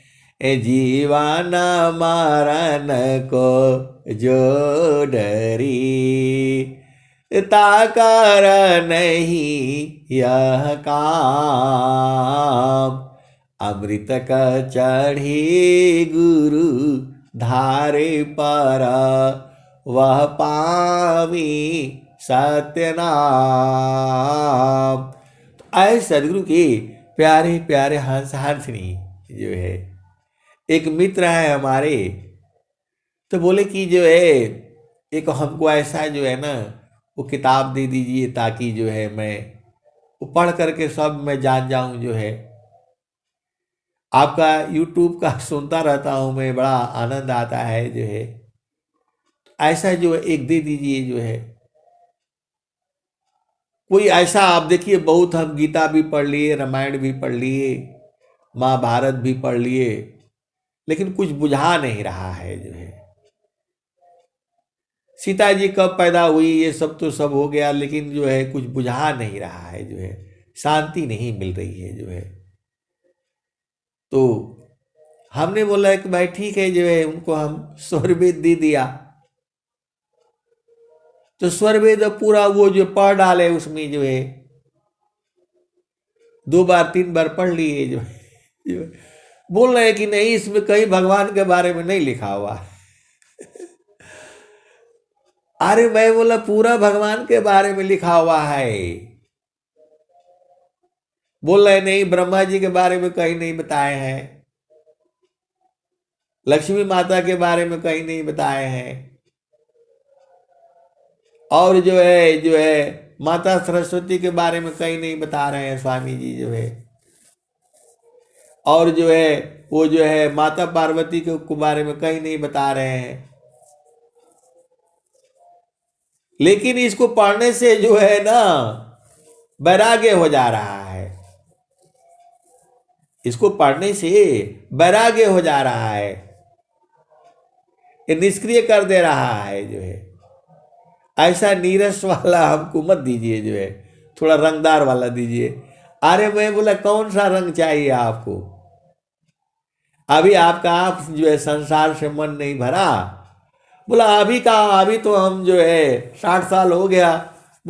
जीवन मरण को जो डरी, ताकर नहीं यह काम, अमृत का चढ़ी गुरु धारे पर, वह पावी सत्य नाम। तो आए सदगुरु के प्यारे प्यारे हंसनी जो है, एक मित्र है हमारे, तो बोले कि जो है एक हमको ऐसा जो है ना वो किताब दे दीजिए, ताकि जो है मैं वो पढ़ करके सब मैं जान जाऊं। जो है आपका यूट्यूब का सुनता रहता हूं मैं, बड़ा आनंद आता है जो है। ऐसा जो है एक दे दीजिए जो है, कोई ऐसा। आप देखिए, बहुत हम गीता भी पढ़ लिए, रामायण भी पढ़ लिए, महाभारत भी पढ़ लिए, लेकिन कुछ बुझा नहीं रहा है जो है। सीता जी कब पैदा हुई ये सब तो सब हो गया, लेकिन जो है कुछ बुझा नहीं रहा है जो है, शांति नहीं मिल रही है जो है। तो हमने बोला कि भाई ठीक है जो है, उनको हम स्वरवेद दे दिया। तो स्वरवेद पूरा वो जो पढ़ डाले, उसमें जो है 2 बार 3 बार पढ़ लिए जो है। बोल रहे हैं कि नहीं, इसमें कहीं भगवान के बारे में नहीं लिखा हुआ। अरे मैं बोला पूरा भगवान के बारे में लिखा हुआ है। बोल रहे नहीं, ब्रह्मा जी के बारे में कहीं नहीं बताए हैं, लक्ष्मी माता के बारे में कहीं नहीं बताए हैं, और जो है माता सरस्वती के बारे में कहीं नहीं बता रहे हैं स्वामी जी जो है। और जो है वो जो है माता पार्वती के बारे में कहीं नहीं बता रहे हैं। लेकिन इसको पढ़ने से जो है ना वैराग्य हो जा रहा है, इसको पढ़ने से वैराग्य हो जा रहा है, ये निष्क्रिय कर दे रहा है जो है। ऐसा नीरस वाला हमको मत दीजिए जो है, थोड़ा रंगदार वाला दीजिए। अरे मैं बोला कौन सा रंग चाहिए आपको, अभी आपका आप जो है संसार से मन नहीं भरा। बोला अभी का, अभी तो हम जो है 60 साल हो गया।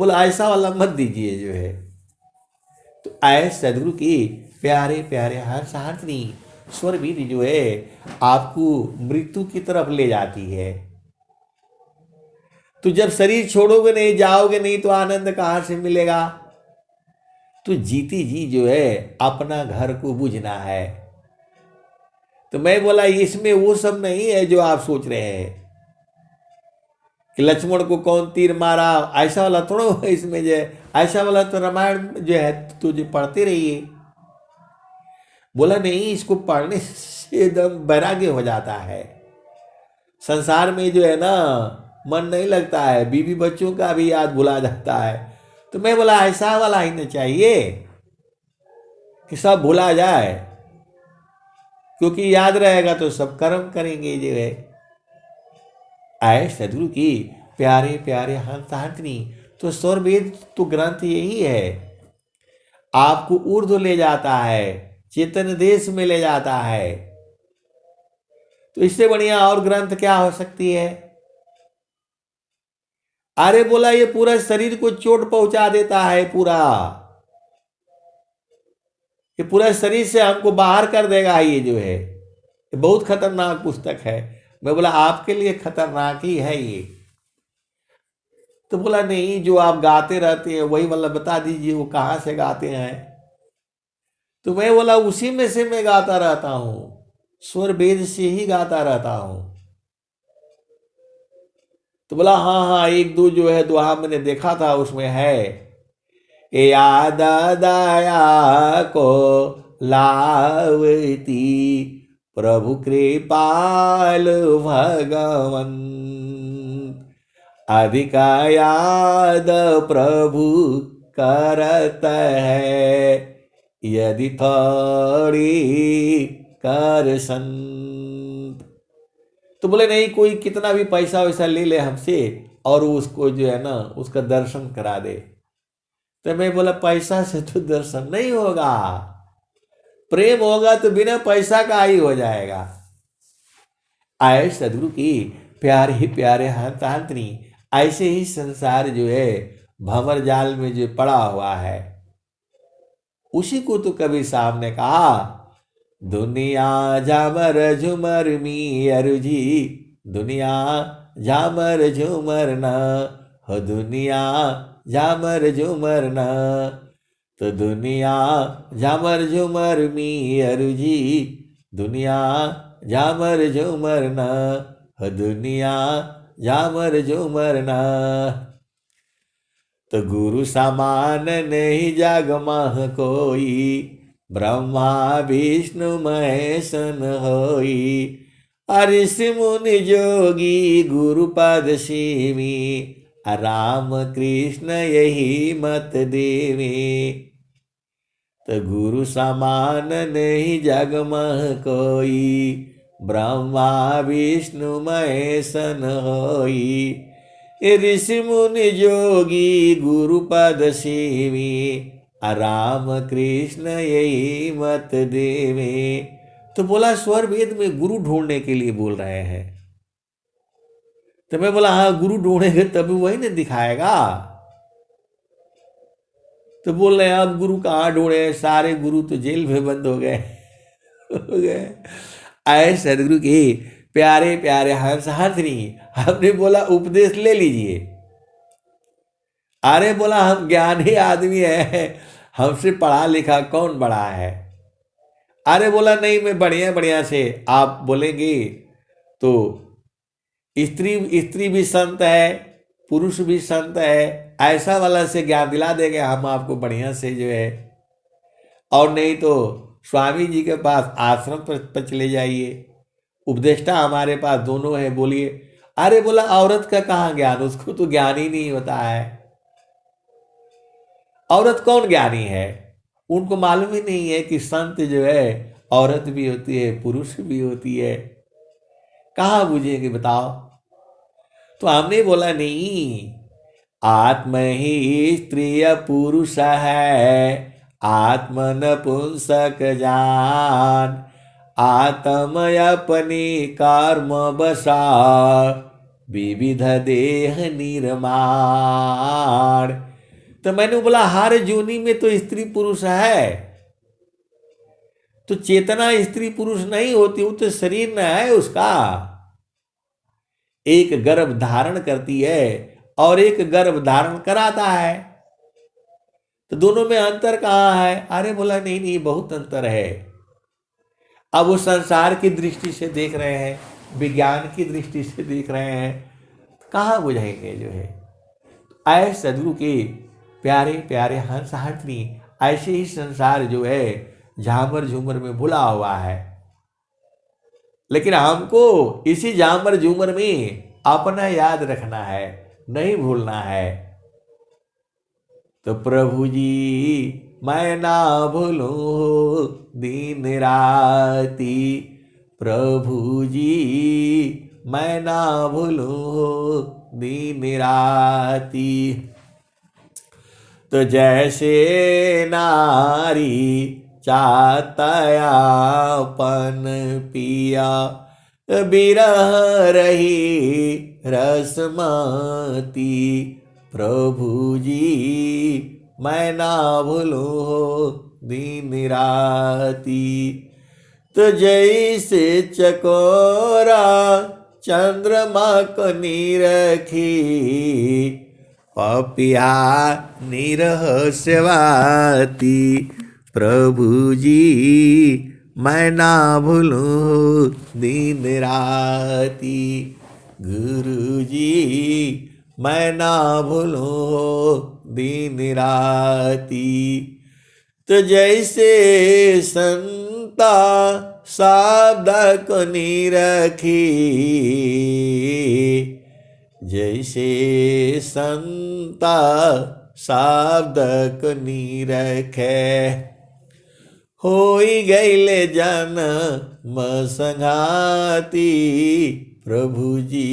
बोला ऐसा वाला मत दीजिए जो है। तो आए सदगुरु की प्यारे प्यारे हर्षहार्दिनी स्वर विधि जो है आपको मृत्यु की तरफ ले जाती है। तो जब शरीर छोड़ोगे नहीं, जाओगे नहीं, तो आनंद कहां से मिलेगा? तो जीती जी जो है अपना घर को बुझना है। तो मैं बोला इसमें वो सब नहीं है जो आप सोच रहे हैं कि लक्ष्मण को कौन तीर मारा, ऐसा वाला थोड़ा है इसमें जो है। ऐसा वाला तो रामायण जो है तो जो पढ़ते रहिए। बोला नहीं, इसको पढ़ने से एकदम वैराग्य हो जाता है। संसार में जो है ना मन नहीं लगता है, बीवी बच्चों का भी याद भुला जाता है। तो मैं बोला ऐसा वाला ही नहीं चाहिए कि सब भुला जाए, क्योंकि याद रहेगा तो सब कर्म करेंगे जो है। आए सदगुरु की प्यारे प्यारे हंसहार्दिनी। तो स्वरवेद तो ग्रंथ यही है, आपको ऊर्ध्व ले जाता है, चेतन देश में ले जाता है। तो इससे बढ़िया और ग्रंथ क्या हो सकती है? अरे बोला ये पूरा शरीर को चोट पहुंचा देता है, पूरा ये पूरा शरीर से हमको बाहर कर देगा ये जो है। ये बहुत खतरनाक पुस्तक है। मैं बोला आपके लिए खतरनाक ही है ये। तो बोला नहीं, जो आप गाते रहते हैं वही वाला बता दीजिए, वो कहाँ से गाते हैं? तो मैं बोला उसी में से मैं गाता रहता हूं, स्वर वेद से ही गाता रहता हूं। तो बोला हाँ हाँ, एक दो जो है दोहा मैंने देखा था, उसमें है याद दया को लावती प्रभु कृपाल भगवन, अधिक याद प्रभु करत है यदि थोड़ी कर संत। तो बोले नहीं, कोई कितना भी पैसा वैसा ले ले हमसे और उसको जो है ना उसका दर्शन करा दे। तो मैं बोला पैसा से तो दर्शन नहीं होगा, प्रेम होगा तो बिना पैसा का ही हो जाएगा। आए सदगुरु की प्यारे ही प्यारे हंसहार्दिनी। ऐसे ही संसार जो है भंवर जाल में जो पड़ा हुआ है, उसी को तो कभी साहब ने कहा दुनिया झामर झुमर मी अरुजी, दुनिया झामर झुमर न हो, दुनिया झामर झुमर न। तो दुनिया झामर झुमर मी अरुजी, दुनिया झामर झुमर न हो, दुनिया झामर झुमर न। तो गुरु समान नहीं जग मह कोई, ब्रह्मा विष्णु महेश न होई। ऋषि मुनि जोगी गुरु पद सीमी, राम कृष्ण यही मत देवी। तो गुरु समान नहीं जग मह कोई, ब्रह्मा विष्णु महेश न होई। ऋषि मुनि जोगी गुरु पद सेवी, राम कृष्ण यही मत देवे। तो बोला स्वर वेद में गुरु ढूंढने के लिए बोल रहे हैं। तो मैं बोला हाँ, गुरु ढूंढेंगे तभी वही ने दिखाएगा। तो बोल रहे हैं अब गुरु कहाँ ढूंढे, सारे गुरु तो जेल में बंद हो गए हो गए। आए सदगुरु की प्यारे प्यारे हंसहार्दिनी। हमने बोला उपदेश ले लीजिए। अरे बोला हम ज्ञानी आदमी है, हमसे पढ़ा लिखा कौन बड़ा है? अरे बोला नहीं, मैं बढ़िया बढ़िया से आप बोलेंगे तो स्त्री भी संत है, पुरुष भी संत है, ऐसा वाला से ज्ञान दिला देंगे हम आपको बढ़िया से जो है। और नहीं तो स्वामी जी के पास आश्रम पर चले जाइए, उपदेष्टा हमारे पास दोनों है, बोलिए। अरे बोला औरत का कहाँ ज्ञान, उसको तो ज्ञान ही नहीं होता है। औरत कौन ज्ञानी है? उनको मालूम ही नहीं है कि संत जो है औरत भी होती है, पुरुष भी होती है। कहाँ बुझेंगे बताओ? तो हमने बोला नहीं, आत्म ही स्त्री पुरुष है, आत्म नपुंसक जान, आत्म अपनी कर्म बसा, विविध देह निर्माण। तो मैंने बोला हर जोनी में तो स्त्री पुरुष है, तो चेतना स्त्री पुरुष नहीं होती, वो तो शरीर न है उसका। एक गर्भ धारण करती है और एक गर्भ धारण कराता है, तो दोनों में अंतर कहाँ है? अरे बोला नहीं नहीं बहुत अंतर है। अब वो संसार की दृष्टि से देख रहे हैं, विज्ञान की दृष्टि से देख रहे हैं, कहाँ बुझाएंगे जो है। ऐसे सदगुरु के प्यारे प्यारे हंस हटनी, ऐसे ही संसार जो है झामर झूमर में भुला हुआ है, लेकिन हमको इसी झामर झूमर में अपना याद रखना है, नहीं भूलना है। तो प्रभु जी मैं ना भूलूं दिन राती, प्रभु जी मैं ना भूलूं दिन राती। तो जैसे नारी चाहतयापन पिया, बिरह रही रसमती, प्रभु जी मैं ना भूलूं दिन राती। तो जैसे चकोरा चंद्रमा को निरखी, पपिया निरहस्यवाती, प्रभु जी मैं ना भूलूं दिन राती, गुरु जी मैं ना भूलूं दिन राती। तो जैसे संता शब्द को निरखी, जैसे संता शब्द को निरखे, होई गईले जन्म संघाती, प्रभु जी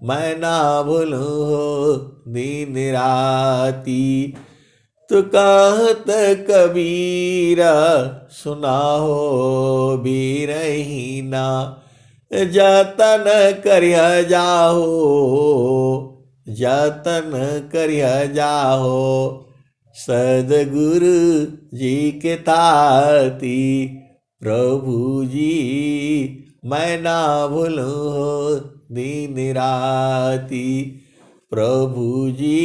मैं ना भूलूं दिन राती। तो कहत कबीरा सुना हो बीरहीना, जतन करिया जाहो, जतन करिया जाहो, सदगुरु जी के ताती, प्रभु जी मैं ना भूलूं दिन राती, प्रभु जी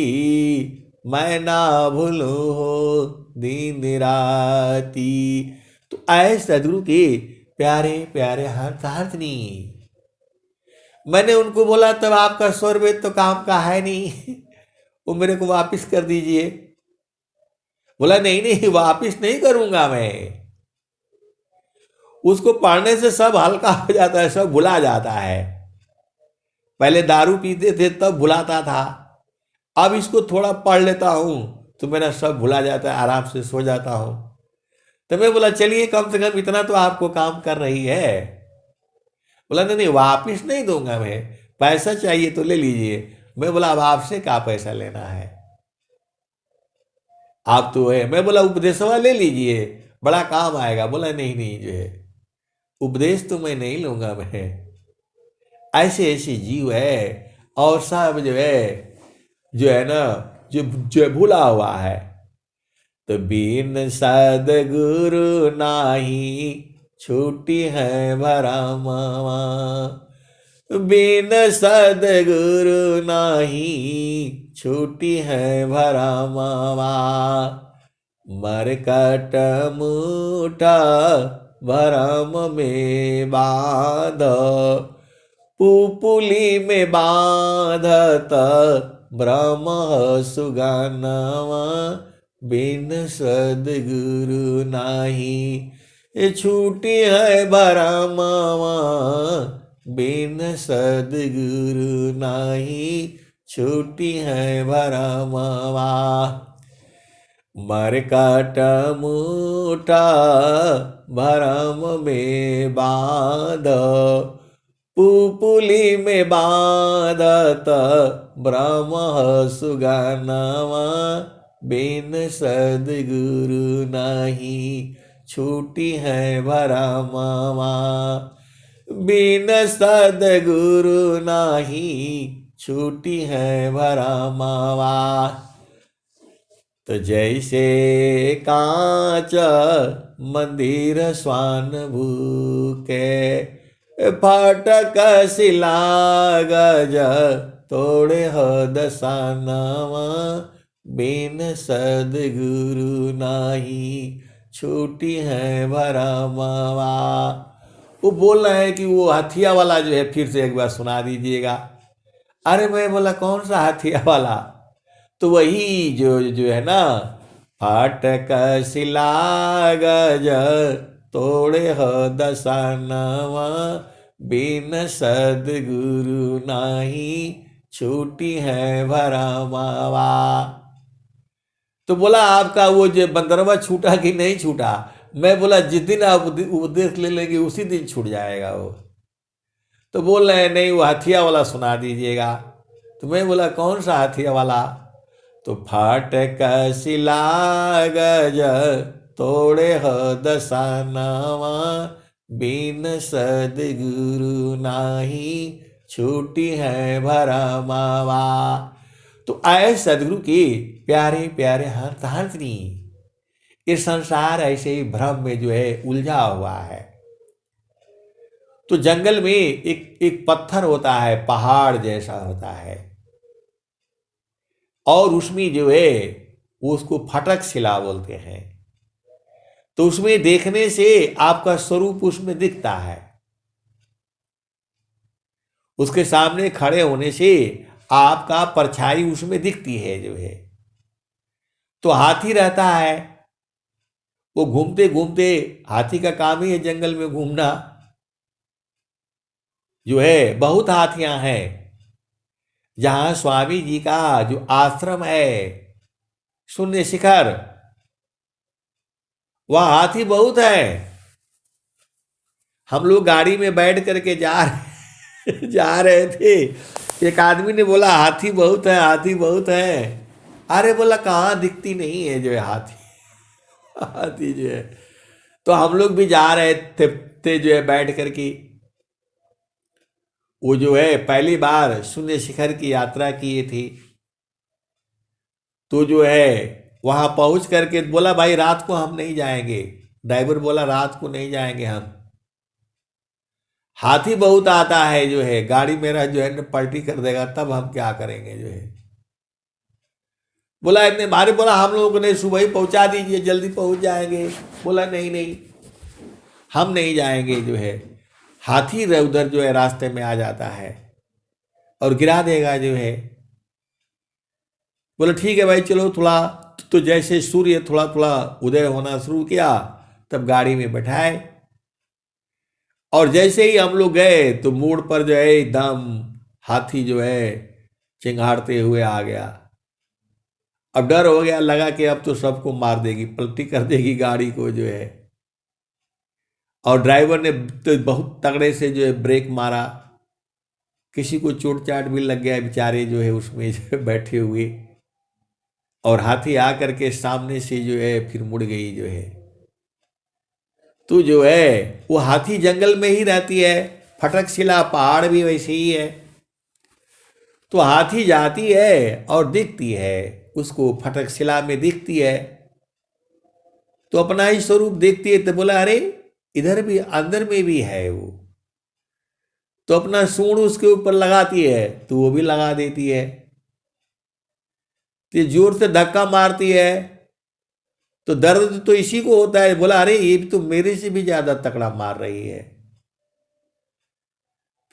मैं ना भूलूं दिन राती। तो ऐसे सदगुरु के प्यारे प्यारे हंसनी, मैंने उनको बोला तब आपका 100 रुपये तो काम का है नहीं, वो मेरे को वापस कर दीजिए। बोला नहीं नहीं वापस नहीं करूंगा मैं। उसको पढ़ने से सब हल्का हो जाता है, सब भुला जाता है। पहले दारू पीते थे तब भुलाता था, अब इसको थोड़ा पढ़ लेता हूं तो मेरा सब भुला जाता है, आराम से सो जाता हूं। तो मैं बोला चलिए कम से कम इतना तो आपको काम कर रही है। बोला नहीं नहीं वापिस नहीं दूंगा मैं, पैसा चाहिए तो ले लीजिए। मैं बोला अब आपसे क्या पैसा लेना है, आप तो है। मैं बोला उपदेशवा ले लीजिए, बड़ा काम आएगा। बोला नहीं नहीं जो है उपदेश तो मैं नहीं लूंगा मैं। ऐसे ऐसे जीव है और सब जो है ना जो भूला हुआ है। तो बिन सदगुरु नाही छूटी है भरमवा, बिन सदगुरु नाही छूटी है भरमवा, मरकट मुठा भरम में बांध, पुपुली में बांधत ब्रह्म सुगनवा, बिन सदगुरु नाही छूटी है भरमवा, बिन सदगुरु नाही छूटी है भरमवा, मरकट मुठा भरम में बांध, पुपुली में बांधत ब्रह्म सुगनवा, बिन सदगुरु नाही छूटी है भरमवा, बिन सदगुरु नाही छूटी है भरमवा। तो जैसे कांच मंदिर स्वान भूके, फाटक शिला गज तोड़े हो दसानवा, बिन सदगुरु नाही छूटी है भरमवा। वो बोल रहे हैं कि वो हथिया वाला जो है फिर से एक बार सुना दीजिएगा। अरे मैं बोला कौन सा हथिया वाला? तो वही जो जो है ना, फाटक शिला गज तोड़े हो दसानवा, बिन सदगुरु नाही छूटी है भरमवा। तो बोला आपका वो जो बंदरवा छूटा कि नहीं छूटा? मैं बोला जिस दिन आप उपदेश ले लेंगे उसी दिन छूट जाएगा वो। तो बोल रहे हैं नहीं वो हथिया वाला सुना दीजिएगा। तो मैं बोला कौन सा हथिया वाला? तो फाटक शिला गज तोड़े हो दसानवा, बिन सदगुरु नाही छूटी है भरमवा। तो आए सदगुरु की प्यारे प्यारे हंस हंसनी, ये संसार ऐसे ही भ्रम में जो है उलझा हुआ है। तो जंगल में एक पत्थर होता है, पहाड़ जैसा होता है, और उसमें जो है वो उसको फटक शिला बोलते हैं। तो उसमें देखने से आपका स्वरूप उसमें दिखता है, उसके सामने खड़े होने से आपका परछाई उसमें दिखती है जो है। तो हाथी रहता है, वो घूमते घूमते, हाथी का काम ही है जंगल में घूमना जो है। बहुत हाथियां हैं। जहां स्वामी जी का जो आश्रम है शून्य शिखर, वह हाथी बहुत है। हम लोग गाड़ी में बैठ करके जा रहे थे। एक आदमी ने बोला हाथी बहुत है, हाथी बहुत है। अरे बोला कहाँ दिखती नहीं है जो है हाथी। हाथी जो है, तो हम लोग भी जा रहे थे जो है बैठ करके। वो जो है पहली बार शून्य शिखर की यात्रा किए थी। तो जो है वहां पहुंच करके बोला भाई रात को हम नहीं जाएंगे। ड्राइवर बोला रात को नहीं जाएंगे हम, हाथी बहुत आता है जो है, गाड़ी मेरा जो है पलटी कर देगा, तब हम क्या करेंगे जो है। बोला इतने भारी, बोला हम लोगों ने सुबह ही पहुंचा दीजिए, जल्दी पहुंच जाएंगे। बोला नहीं नहीं हम नहीं जाएंगे जो है, हाथी उधर जो है रास्ते में आ जाता है और गिरा देगा जो है। बोला ठीक है भाई चलो थोड़ा। तो जैसे सूर्य थोड़ा थोड़ा उदय होना शुरू किया, तब गाड़ी में बैठाए, और जैसे ही हम लोग गए तो मोड़ पर जो है एकदम हाथी जो है चिंगाड़ते हुए आ गया। अब डर हो गया, लगा कि अब तो सबको मार देगी, पलटी कर देगी गाड़ी को जो है। और ड्राइवर ने तो बहुत तगड़े से जो है ब्रेक मारा, किसी को चोट चाट भी लग गया बेचारे जो है उसमें जो है बैठे हुए। और हाथी आकर के सामने से जो है फिर मुड़ गई जो है। तो जो है वो हाथी जंगल में ही रहती है, फटक शिला पहाड़ भी वैसे ही है। तो हाथी जाती है और दिखती है, उसको फटक शिला में दिखती है, तो अपना ही स्वरूप देखती है। तो बोला अरे इधर भी अंदर में भी है वो। तो अपना सूंड उसके ऊपर लगाती है, तो वो भी लगा देती है। तो जोर से धक्का मारती है, तो दर्द तो इसी को होता है। बोला अरे ये तो मेरे से भी ज्यादा तकड़ा मार रही है।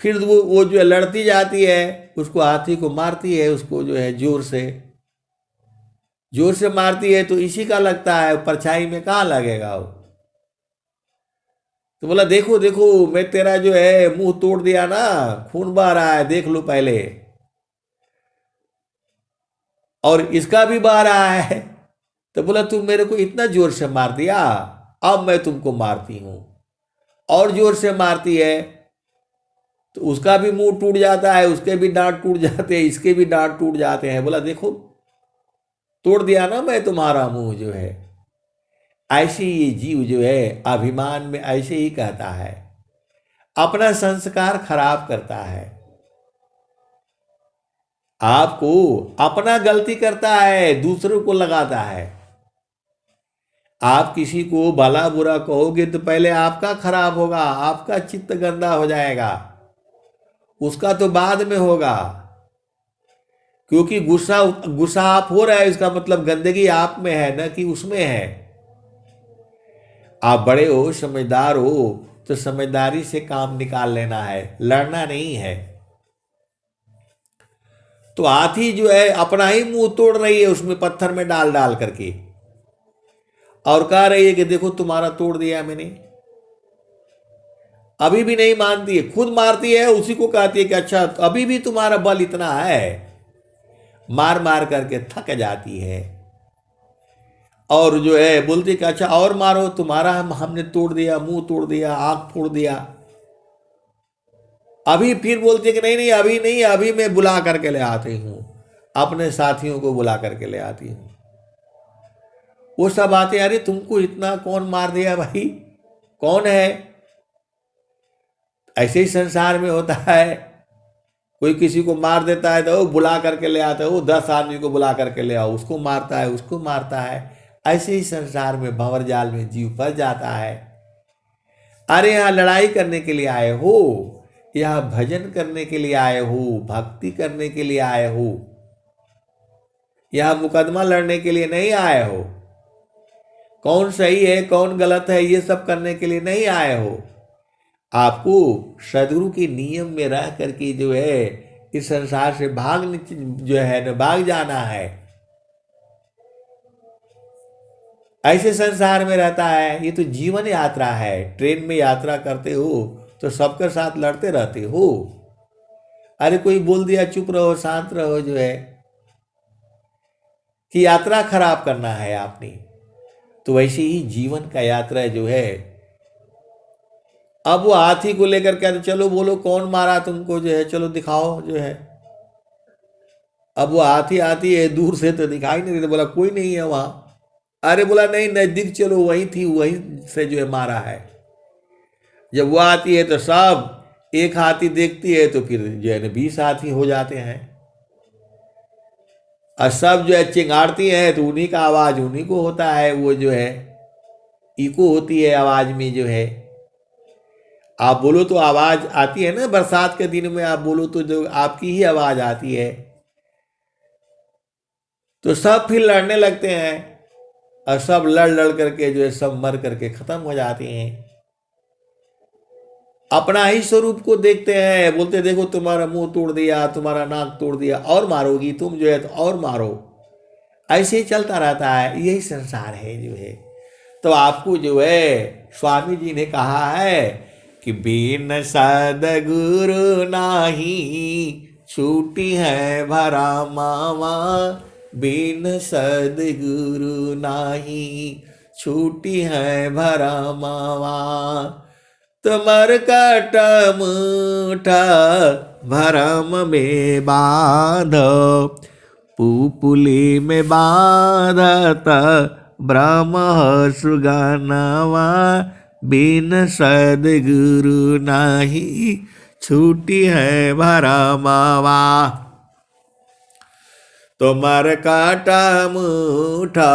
फिर वो जो है लड़ती जाती है, उसको हाथी को मारती है, उसको जो है जोर से मारती है, तो इसी का लगता है, परछाई में कहाँ लगेगा वो। तो बोला देखो देखो मैं तेरा जो है मुंह तोड़ दिया ना, खून बह रहा है, देख लो पहले, और इसका भी बह रहा है। तो बोला तुम मेरे को इतना जोर से मार दिया, अब मैं तुमको मारती हूं। और जोर से मारती है, तो उसका भी मुंह टूट जाता है, उसके भी दांत टूट जाते हैं, इसके भी दांत टूट जाते हैं। बोला देखो तोड़ दिया ना मैं तुम्हारा मुंह जो है। ऐसे ये जीव जो है अभिमान में ऐसे ही कहता है, अपना संस्कार खराब करता है। आपको अपना गलती करता है, दूसरों को लगाता है। आप किसी को भला बुरा कहोगे तो पहले आपका खराब होगा, आपका चित्त गंदा हो जाएगा, उसका तो बाद में होगा। क्योंकि गुस्सा गुस्सा आप हो रहा है, इसका मतलब गंदगी आप में है, न कि उसमें है। आप बड़े हो, समझदार हो, तो समझदारी से काम निकाल लेना है, लड़ना नहीं है। तो हाथी जो है अपना ही मुंह तोड़ रही है उसमें पत्थर में डाल डाल करके, और कह रही है कि देखो तुम्हारा तोड़ दिया मैंने। अभी भी नहीं मानती है, खुद मारती है, उसी को कहती है कि अच्छा अभी भी तुम्हारा बल इतना है। मार मार करके थक जाती है और जो है बोलती कि अच्छा और मारो, तुम्हारा हमने तोड़ दिया, मुंह तोड़ दिया, आंख फोड़ दिया। अभी फिर बोलती है कि नहीं नहीं अभी नहीं, अभी मैं बुला करके ले आती हूं, अपने साथियों को बुला करके ले आती हूं। वो सब आते, अरे तुमको इतना कौन मार दिया भाई, कौन है। ऐसे ही संसार में होता है, कोई किसी को मार देता है तो वो बुला करके ले आता है, वो 10 आदमी को बुला करके ले आओ, उसको मारता है, उसको मारता है। ऐसे ही संसार में भंवर जाल में जीव फंस जाता है। अरे यहाँ लड़ाई करने के लिए आए हो, यहाँ भजन करने के लिए आए हो, भक्ति करने के लिए आए हो, यहाँ मुकदमा लड़ने के लिए नहीं आए हो। कौन सही है कौन गलत है ये सब करने के लिए नहीं आए हो। आपको सदगुरु के नियम में रह करके जो है इस संसार से जो है न भाग जाना है। ऐसे संसार में रहता है, ये तो जीवन यात्रा है। ट्रेन में यात्रा करते हो तो सबके साथ लड़ते रहते हो। अरे कोई बोल दिया चुप रहो शांत रहो जो है, कि यात्रा खराब करना है आपने, तो वैसे ही जीवन का यात्रा जो है। अब वो हाथी को लेकर कहते चलो बोलो कौन मारा तुमको जो है, चलो दिखाओ जो है। अब वो हाथी आती है, दूर से तो दिखाई नहीं देता, बोला कोई नहीं है वहां। अरे बोला नहीं नजदीक चलो, वही थी, वहीं से जो है मारा है। जब वो आती है तो सब एक हाथी देखती है तो फिर जो है 20 हाथी हो जाते हैं, और सब जो है चिंगाड़ती है तो उन्हीं का आवाज उन्हीं को होता है। वो जो है इको होती है आवाज में जो है। आप बोलो तो आवाज आती है ना, बरसात के दिन में आप बोलो तो जो आपकी ही आवाज आती है। तो सब फिर लड़ने लगते हैं, और सब लड़ लड़ करके जो है सब मर करके खत्म हो जाते हैं। अपना ही स्वरूप को देखते हैं, बोलते देखो तुम्हारा मुंह तोड़ दिया, तुम्हारा नाक तोड़ दिया, और मारोगी तुम जो है तो और मारो। ऐसे ही चलता रहता है, यही संसार है जो है। तो आपको जो है स्वामी जी ने कहा है कि बिन सदगुरु नाही छूटी है भरा मावा, बिन सदगुरु नाही छूटी है भरा मावा। तुमर कट मुठा भरम में बांध, पुपुली में बांधत ब्रह्म सुगनवा, बिन सदगुरु नाही छूटी है भरमवा। तुमर काटा मुठा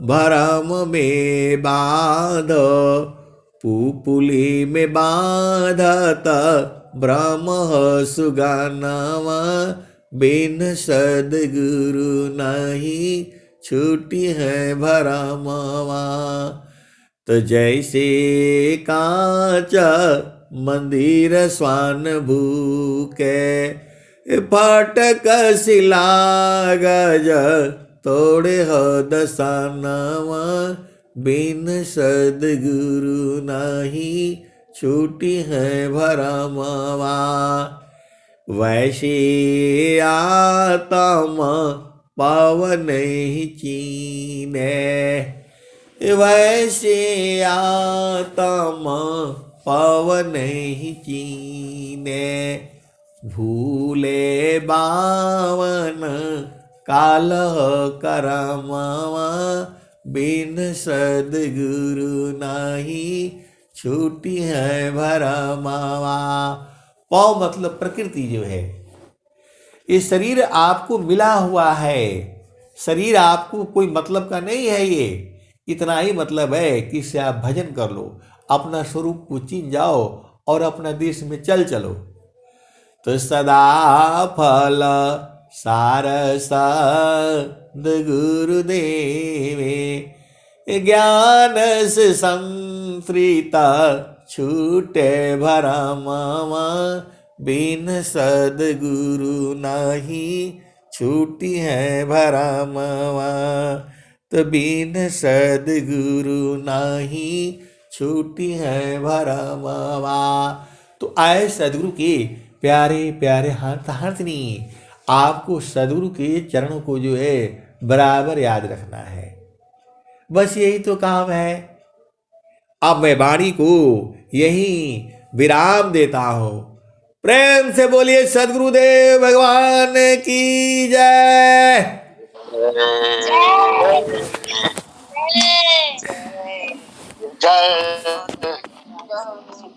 भरम में बांध, पुपुली में बांधत ब्रह्म सुगनवा, बिन सदगुरु नहीं छूटी है भरमवा। तो जैसे कांच मंदिर स्वान भूके, फाटक शिला गज तोड़े हो दसानवा, बिन सदगुरु नहीं छूटी है भरमवा। वैसे आत्मा पावन ही चीने, वैसे आत्मा पावन ही चीने, भूले बावन काल करमवा, बिन सदगुरु नहीं छूटी है भरमवा। पाव मतलब प्रकृति जो है, ये शरीर आपको मिला हुआ है, शरीर आपको कोई मतलब का नहीं है। ये इतना ही मतलब है कि इससे आप भजन कर लो, अपना स्वरूप को चिन जाओ और अपना देश में चल चलो। तो सदा फल सार गुरुदेवे, ज्ञान से संप्रीता छूटे भरमावा, बिन सदगुरु नहीं छूटी है भरमावा। तो बिन सदगुरु नहीं छूटी है भरमावा। तो आए सदगुरु के प्यारे प्यारे हाथनी, आपको सदगुरु के चरणों को जो है बराबर याद रखना है। बस यही तो काम है। अब मैं वाणी को यही विराम देता हूं। प्रेम से बोलिए सदगुरुदेव भगवान की जय। जय जय।